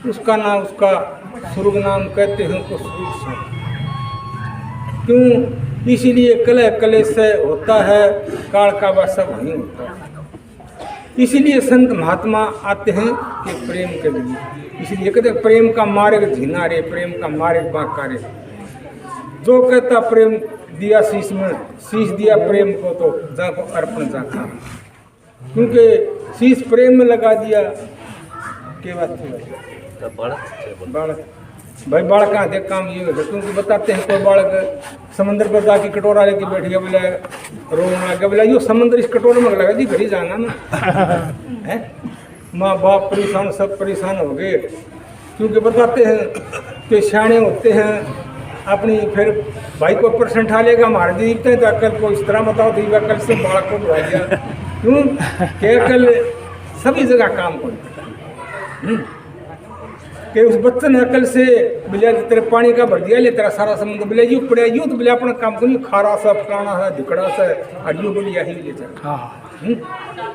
S3: उसका नाम उसका स्वर्ग नाम कहते हैं तो स्वर्ग से क्यों, इसीलिए कलह कलेश से होता है, काल का वह सब वहीं होता है। इसीलिए संत महात्मा आते हैं कि प्रेम के लिए, इसलिए कहते हैं प्रेम का मार्ग धीना रे, प्रेम का मार्ग बांका रे। जो कहता प्रेम दिया शीश में, शीश दिया प्रेम को तो जाको अर्पण जाता, क्योंकि शीश प्रेम में लगा दिया के बात थी बालक भाई बालक कहाँ देख काम ये होता, क्योंकि बताते हैं कोई बालक समंदर पर जाके कटोरा लेके बैठ गया, बोला रोना लगा, बोला यो समंदर इस कटोरे में लगा जी, घर ही जाना ना है। माँ बाप परेशान, सब परेशान हो गए, क्योंकि बताते हैं कि सियाने होते हैं अपनी फिर भाई को परसेंट उठा लेगा हमारे जीवते तो अकल को इस तरह बताओ तो ये अकल से बालक को बुला दिया क्यों कि अकल सभी जगह काम करती कि उस बच्चे ने अकल से बोले तेरे पानी का भर दिया ले तेरा सारा समुद्र बोले यूँ पड़े यूँ तो बोले अपना काम को नहीं खारा सा फलाना है धिकड़ा सा अड्यू बोले यही ले चल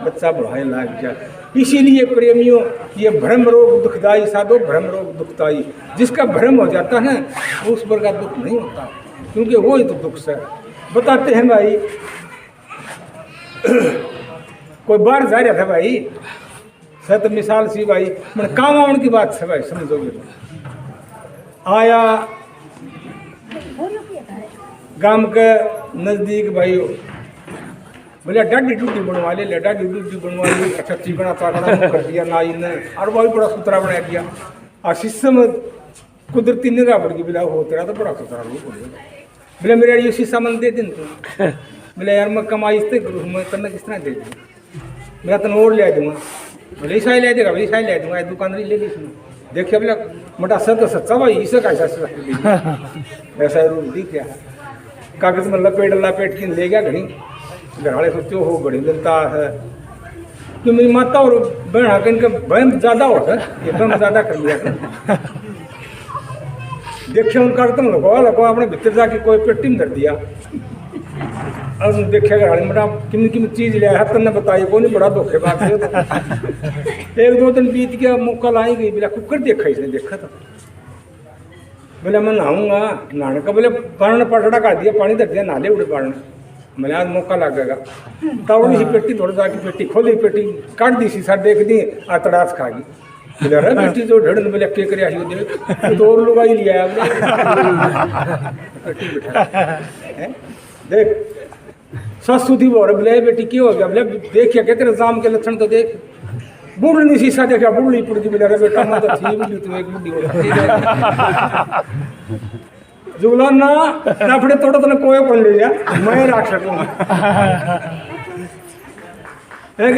S3: बच्चा बढ़ाए लाग जा। इसीलिए प्रेमियों ये भ्रम रोग दुखदाई साधो भ्रम रोग दुखदाई जिसका भ्रम हो जाता है उस पर का दुख नहीं होता क्योंकि वो ही तो दुख से बताते हैं भाई कोई बाहर जा रहा था भाई सत मिसाल सी भाई मैंने काम आने की बात है भाई समझोगे आया गांव के नजदीक भाई बोले डाडी टूटी बनवा ले डाडी टूटी बनवा ली अच्छा चिकना चाकना कर दिया नाई ने और भाई बड़ा सुथरा बना दिया और शीशे में कुदरती निगाह पड़ गई बोला हो तेरा तो बड़ा सुथरा रूप हो गया बोले मेरा ये शीशा मन दे दिन तू बोले यार मैं कमाई इससे मैं करना किस तरह दे दूँ मेरा तन और ले दूँगा बोले ईसा ही ले देगा ईसा ही ले दूँगा दुकानदारी ले ली इसमें देखिए बोला मोटा सर तो सच्चा भाई इसे कैसा ऐसा रूप दिख गया कागज में लपेट के ले गया घड़ी घर वाले सोचो हो बड़ी जनता है कि मेरी माता और बहन आकर इनका भयम ज़्यादा होता है ये भयम ज़्यादा कर लिया देखिए उनका तुम लगो अपने भीतर जाके कोई पेटी में धर दिया और देखिए घर वाले मोटा किन चीज़ लिया है तुमने बताई को नहीं बड़ा धोखेबाज है एक दो दिन बीत गया मौका लाई गई बोला कुकर देखा इसने देखा था बोले मैं नहाऊंगा नहाने का बोले पारण पटड़ा काट दिया पानी धर दिया नाले उड़े पारण मैंने आज मौका लगेगा तब सी पेटी थोड़ा जाके पेटी खोली पेटी काट दी सी साथ देख दी तड़ास खा गई बोले अरे बेटी जो ढेड़ बोले के करे तो और लोग ही लिया पेटी बिठा देख ससु थी बोल बोले बेटी क्यों हो गया बोले देखिए क्या तेरे जाम के लक्षण तो देख बुढ़ नहीं शीशा देखा बुढ़ी पुड़ गई बोले अरे बेटा मैं तो थी बुढ़ी तू एक बुढ़ी हो जुगला ना अपने थोड़ा तो कोई पढ़ लिया मैं राख सकूंगा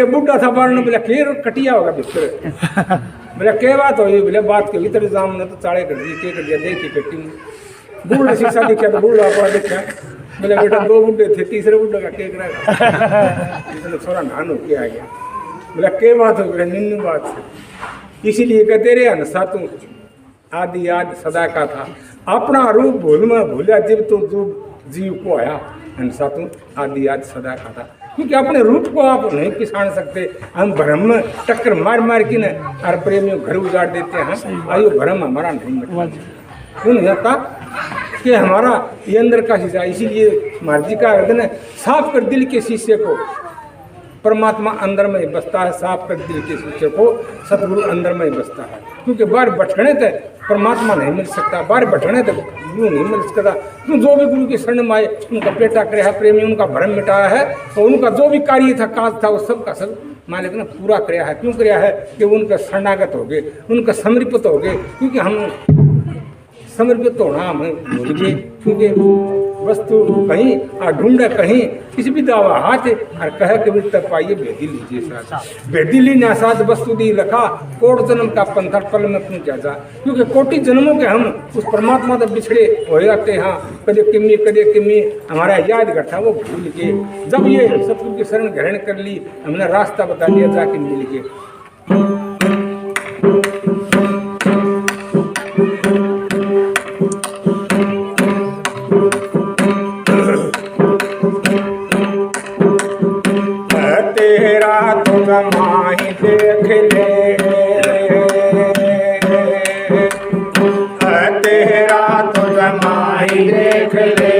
S3: बुढ़ा था बार बोला के कटिया होगा बिस्तर बोला क्या बात हो बोले बात के भीतर जाम ने तो चाड़े कर दी के कर दिया देखी कट्टी में बूढ़ा शीशा देखा तो बूढ़ा पड़ा देखा बोले बेटा दो बुढ़े थे तीसरे बुढ़े का केक रहा थोड़ा नान हो के आ गया बोला क्या बात हो बोले निन्नू बात से इसीलिए कहते रहे अनसा तू आदि याद सदा का था अपना रूप भूल में भूलिया जब तो जीव को आया अनसा तू आदि याद सदा का था क्योंकि अपने रूप को आप नहीं पहचान सकते हम भ्रम में टक्कर मार के न और प्रेमियों घर उजाड़ देते हैं आयु भ्रम हमारा नहीं मिटता क्यों नहीं होता कि हमारा ये अंदर का शीशा इसीलिए महाराज जी का अर्थ है साफ कर दिल के शीशे को परमात्मा अंदर में बसता है साफ कर दिल के शीशे को सतगुरु अंदर में बसता है क्योंकि बाहर भटकने तक परमात्मा नहीं मिल सकता बाहर भटकने तक गुरु नहीं मिल सकता क्यों जो भी गुरु के शरण में आए उनका पेटा करे है प्रेमी उनका भ्रम मिटाया है तो उनका जो भी कार्य था काज था वो सब का सब मालिक ने पूरा कराया है क्यों कराया है कि उनका शरणागत हो गए उनका समर्पित हो गए क्योंकि हम समर्पित होना हमें भूल गए क्योंकि वस्तु कहीं और ढूंढे कहीं किसी भी दावा हाथ और कहे कभी तक पाइए भेदी लीजिए साथ भेदी ली ना साथ वस्तु दी रखा कोट जन्म का पंथर पल में पहुंचा जा क्योंकि कोटि जन्मों के हम उस परमात्मा तक बिछड़े हो जाते हैं कदे किमी हमारा याद करता वो भूल के जब ये सतगुरु की शरण ग्रहण कर ली हमने रास्ता बता दिया जाके मिल के माही देख ले तेरा तो जमाही देख ले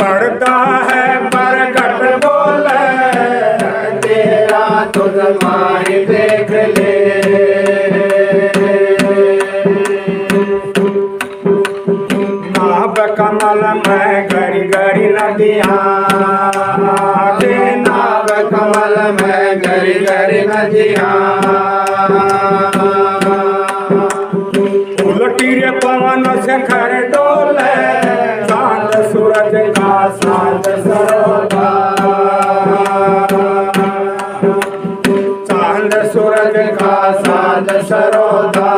S3: पड़ता है बरगट बोल तेरा तो जमाही देख ले नाभ कमल में गरी गरी नदियाँ नाभ कमल में गरी गरी नदियाँ उलटी रे पवन से खर डोले चांद सूरज का साथ सरोगा चांद सूरज का साथ सरोगा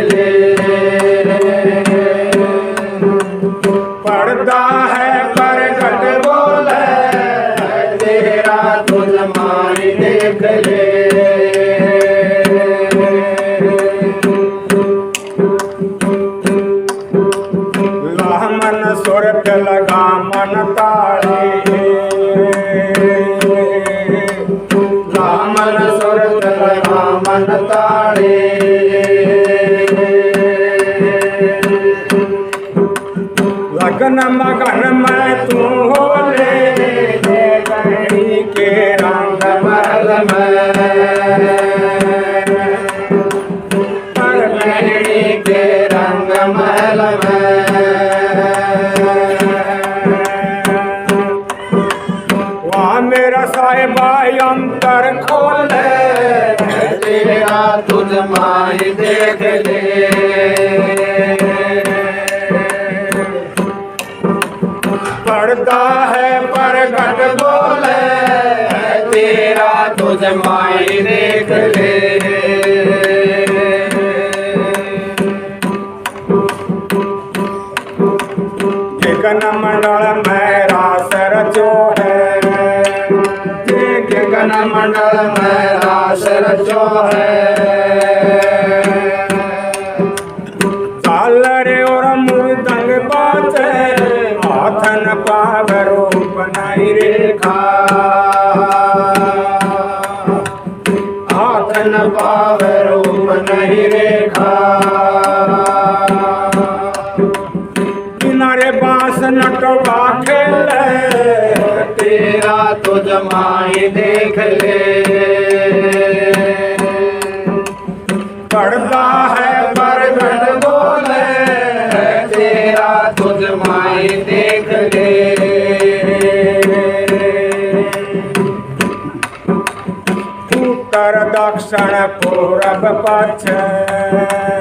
S1: ले पर्दा है प्रगट बोले तेरा तुझ माई देख ले मन सुरत लगा मन ताड़े मन सुरत लगा मन ताड़े लगन मगन में तू हो ले गणी के रंग महल में गणी के रंग महल में मेरा साहिबा अंतर खोले तेरा तुझ माई देख ले पर्दा है प्रगट बोले तेरा तुझ माई देख ले गगन मंडल में रास रचो है गगन मंडल में रास रचो है झालरे और मृदंग बाजे हाथन पावरो बनाई रेखा हाथन पावरो बनाई रेखा किनारे बांस नटवा खेले तेरा तुझ माई देख ले पर्दा है प्रगट बोले तेरा तुझ माई देख ले उत्तर दक्षिण पूरब पश्चिम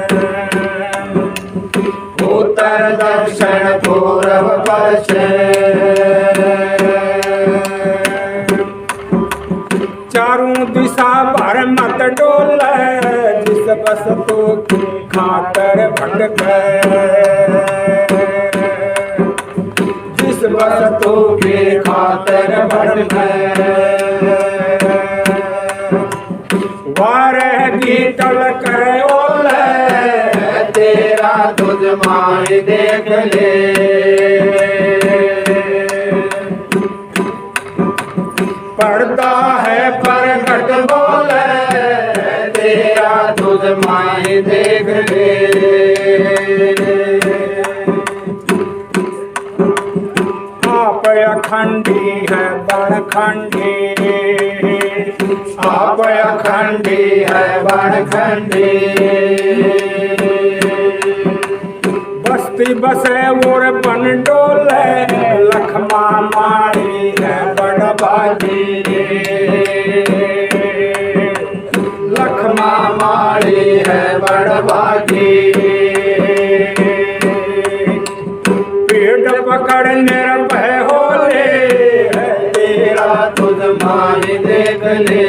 S1: उत्तर दक्षिण पूर्व पश्चिम चारों दिशा भर मत डोले जिस बस तो की खातर भटके जिस बस तो की खातर भटके वारे गीतल करे ओले तेरा तुझ माई देख ले पर्दा है प्रगट बोले तेरा तुझ माई देख ले आप अखंडी है बड़खंडी आप अखंडी है बड़खंडी बस्ती बसे और बन डोले लखमा मारी है बड़बाजी लखमा मारी है बड़बाजी पेट पकड़ निर्भय हो ले तेरा तुझ माई देख ले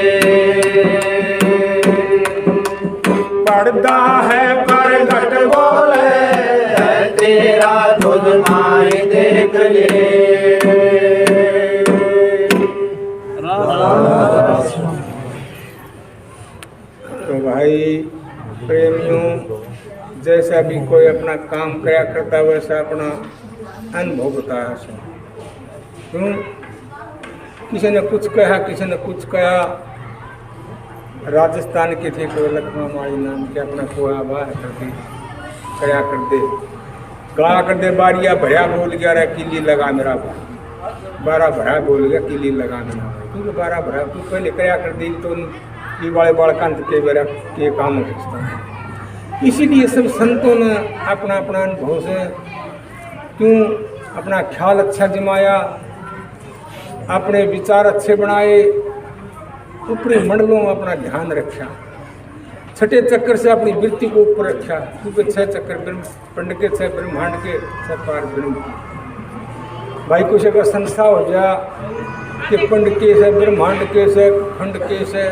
S1: पर्दा है प्रगट बोले तेरा तुझ माई देख ले तो भाई प्रेमियों जैसा भी कोई अपना काम किया करता वैसा अपना अनुभव बताया क्यों किसी ने कुछ कहा किसी ने कुछ कहा राजस्थान के थे कोई लखमा माई नाम के अपना कोया बाहर कर दी करा कर दे गा कर दे बारिया भरा बोल गया रहा किली लगा मेरा बारह भरा बोल गया किली लगा मेरा क्योंकि बारह भरा तू पहले करा कर दी तो ये बड़े बड़कंत के बेरा के काम हो सकता है। इसीलिए सब संतों ने अपना अपना अनुभव से क्यों अपना ख्याल अच्छा जमाया अपने विचार अच्छे बनाए ऊपरी मंडलों में अपना ध्यान रखा छठे चक्कर से अपनी वृत्ति को ऊपर रखा क्योंकि छह चक्कर पिंड के छह ब्रह्मांड के छह पार ब्रह्म की भाई कुछ अगर संस्था हो गया कि पिंड के से ब्रह्मांड के से खंड के से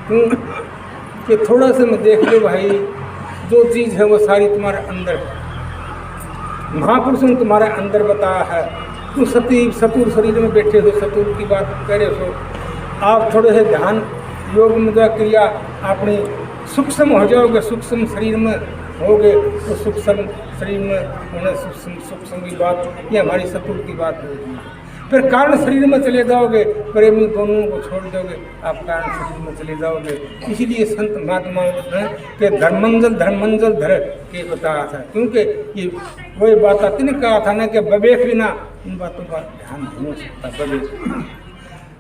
S1: कि थोड़ा सा मैं देख लो भाई
S3: जो चीज़ है वो सारी तुम्हारे अंदर है। महापुरुषों ने तुम्हारे अंदर बताया है। तुम सतुर शरीर में बैठे हो, सतुर की बात कह रहे हो। आप थोड़े से ध्यान योग मुद्रा क्रिया अपनी सूक्ष्म हो जाओगे, सूक्ष्म शरीर में होगे तो सूक्ष्म शरीर में होने सूक्ष्म की बात, ये हमारी सतुर की बात होगी। फिर कारण शरीर में चले जाओगे, प्रेमी दोनों को छोड़ दोगे, आप कारण शरीर में चले जाओगे। इसीलिए संत महात्मा के धर्मंजल धर के बताया था, क्योंकि ये वही बात आती ने कहा था ना कि विवेक बिना इन बातों का ध्यान नहीं हो सकता, विवेक।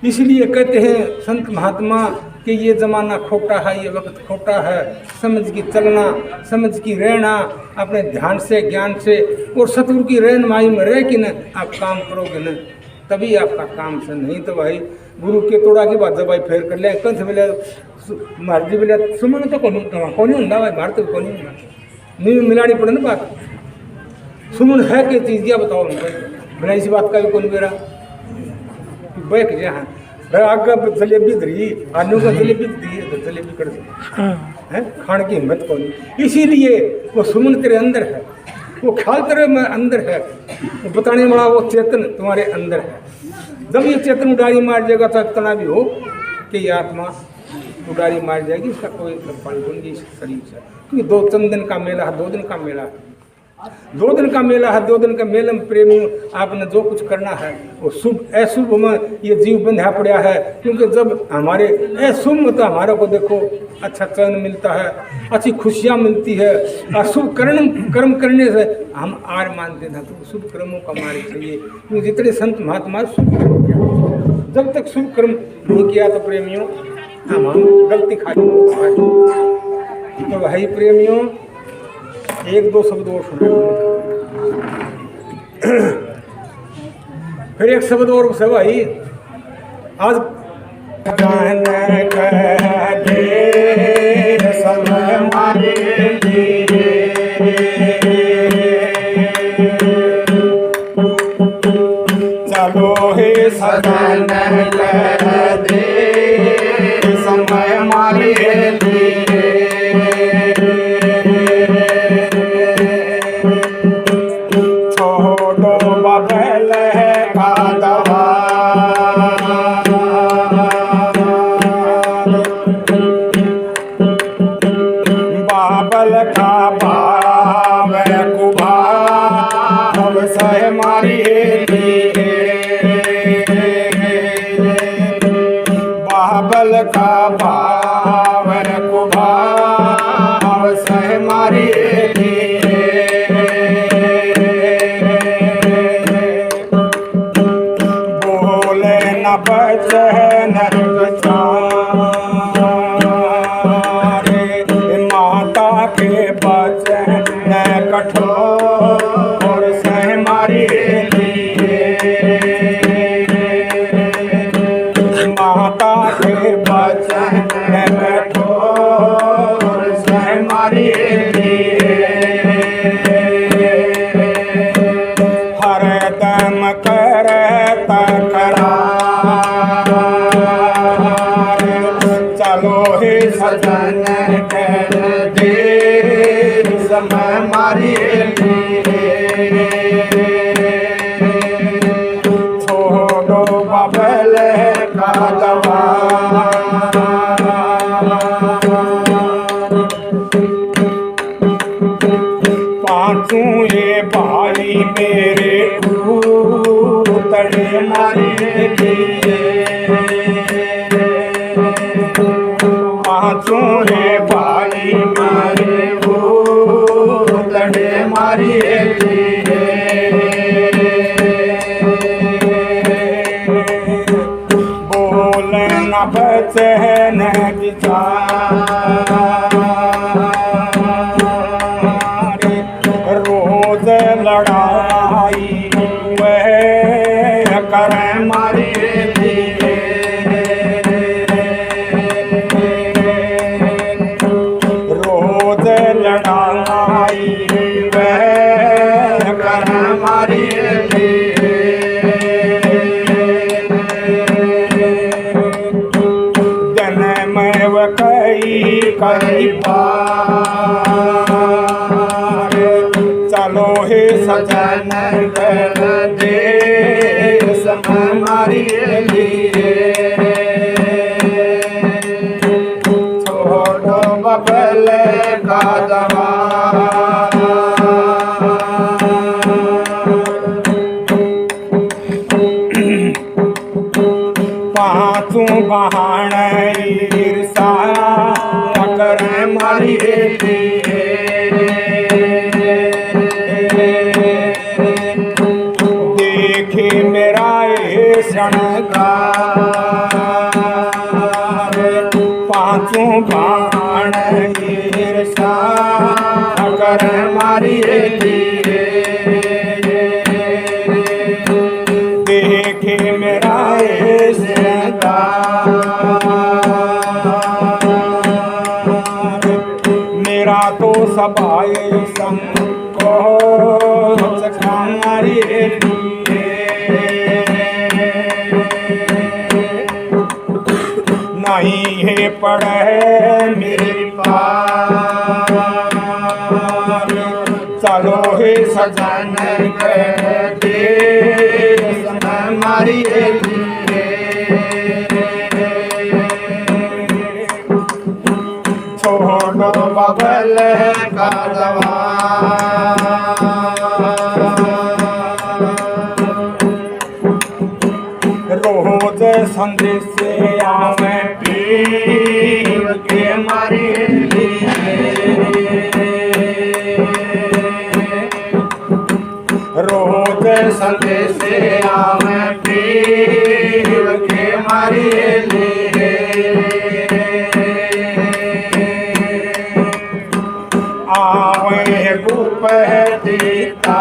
S3: इसलिए कहते हैं संत महात्मा कि ये ज़माना खोटा है, ये वक्त खोटा है, समझ की चलना, समझ की रहना, अपने ध्यान से ज्ञान से और सतगुरु की रहनुमाई में रह के न आप काम करोगे न, तभी आपका काम से। नहीं तो भाई गुरु के तोड़ा की बात जब भाई फेर कर ले कंथ बोले महाराज बोले सुमन तो कौन होंगे भाई, भारत को कौन होंगे, नहीं मिलानी पड़े ना बात। सुमन है कि चीज़ क्या बताओ बिना इसी बात का भी कौन बेरा बैठ जहाँ आगे जलेबी धरी आलू का जलेबी दी तो जलेबी कर है खाने की हिम्मत कौन। इसीलिए वो सुमन तेरे अंदर है, वो ख्याल तेरे में अंदर है, वो बताने वाला वो चेतन तुम्हारे अंदर है। जब ये चेतन उडारी मार जाएगा तो इतना भी हो कि ये आत्मा उडारी मार जाएगी, इसका कोई पानी बनेगी इस शरीर से। क्योंकि 2-3 दिन का मेला है, 2 दिन का मेला है, 2 दिन का मेला है। 2 दिन का मेले में प्रेमियों आपने जो कुछ करना है वो शुभ अशुभ में ये जीव बंधा पड़ा है। क्योंकि जब हमारे अशुभ में तो हमारे को देखो अच्छा चैन मिलता है, अच्छी खुशियाँ मिलती है। अशुभ कर्म करने से हम आर मानते हैं, तो शुभ कर्मों का मार्ग चाहिए। क्योंकि जितने संत महात्मा शुभ कर्म किया, जब तक शुभ कर्म नहीं किया तो प्रेमियों हम गलती खा। तो भाई प्रेमियों 1-2 शब्द और सुना, फिर एक शब्द और से भाई आज समय मारे चलो हे सजन दे समय मारे रोज लड़ाई वह कर मारे रोज लड़ाई वह कर मारे दिन में वह कई बार
S2: सजन कर देश हमारी लिए छोड़ो बबल का दवा
S3: पाँचों बहान ईर्षा मकर मारी देखे मेरा ये शणगार पाँचों बहान ईर्षा मकर मारी देखे मेरा ये शृंगार मेरा तो सबाए संग को सखारी नहीं है पड़े मेरे पार चलो हे सजन कर दे हमारी छोड़ो बबल का दवा रोज संदेश से आवे पीर के मारे रोज संदेश से आवे पीर के मारे आवे गुप देता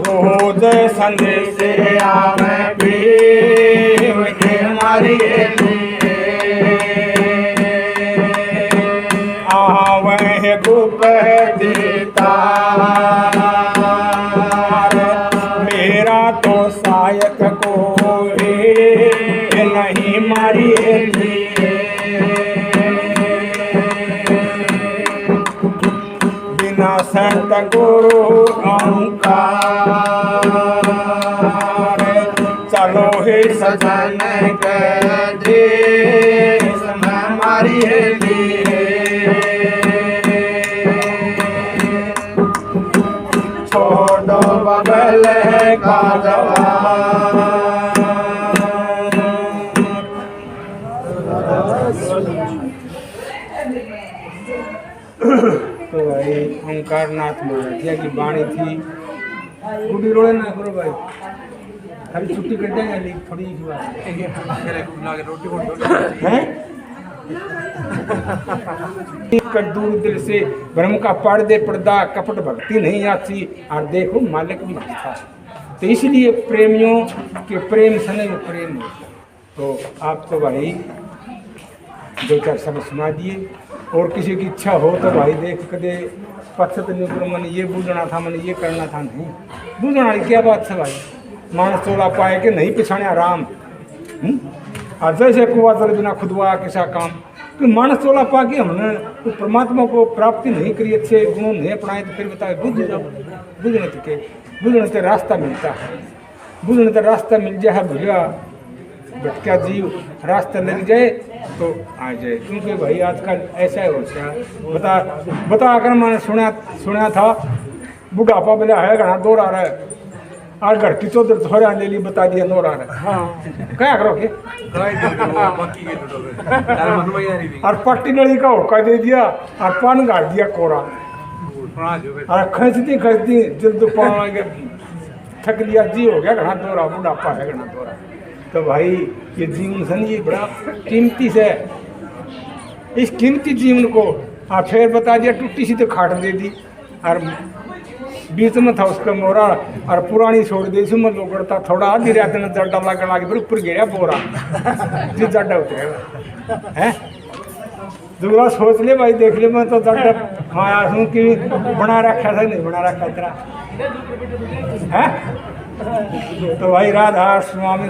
S3: रोज संदेश आवे पीर के मारी आवे गुप देता मेरा तो सायक को नहीं मारी बिना संत गुरु अहंकार चलो हे सजन कर देश हमारी लिए छोड़ो बबल का दवा तो भाई ओंकार नाथ महाराज की वाणी थी गुडी रोड़े ना करो भाई खाली छुट्टी कर देंगे लेकिन थोड़ी सी बात है कर दूर दिल से भ्रम का पर्दे पर्दा कपट भक्ति नहीं आती और देखो मालिक भी था तो इसलिए प्रेमियों के प्रेम सने में प्रेम होता तो आप तो भाई दो चार शब्द सुना दिए और किसी की इच्छा हो तो भाई देख कदे पक्षत नहीं करो मैंने ये बूझना था मैंने ये करना था नहीं बूझना क्या बात है भाई मानस तोड़ा पाए कि नहीं पिछाने आराम और जैसे कुआ जल बिना खुदवा किसा काम कि मानस तोड़ा पा के हमने तो परमात्मा को प्राप्ति नहीं करी अच्छे गुणों नहीं अपनाए तो फिर बताए बुझ जाओ बुझने के बुझने से रास्ता मिलता है बुझने से रास्ता मिल जाए भैया भटका जीव रास्ता लग जाए तो आ जाए क्योंकि भाई आजकल ऐसा ही होता है बता अगर मैंने सुना था बुढ़ापा बोला है घना दौड़ आ रहा है और घर की चौधर थोड़ा ले ली बता दिया दौड़ आ रहा है हाँ क्या करोगे और पट्टी नली का होका दे दिया और पान गाड़ दिया कोरा और खसती जल्द पान थक लिया जी हो गया घना दौड़ा बुढ़ापा है घना दौड़ा तो भाई ये जीवन सन ये बड़ा कीमती से इस कीमती जीवन को फिर बता दिया टूटी सी तो खाट दे दी और बीच में था उसका मोरा और पुरानी छोड़ दी उसमें लोगड़ता थोड़ा आधी रात में जड्डा लगा के फिर ऊपर गिरा बोरा जो जड्डा उतरेगा है दूसरा सोच ले भाई देख ले मैं तो जड्डा माया हूँ कि बना रखा था नहीं बना रखा तेरा है तो भाई राधा स्वामी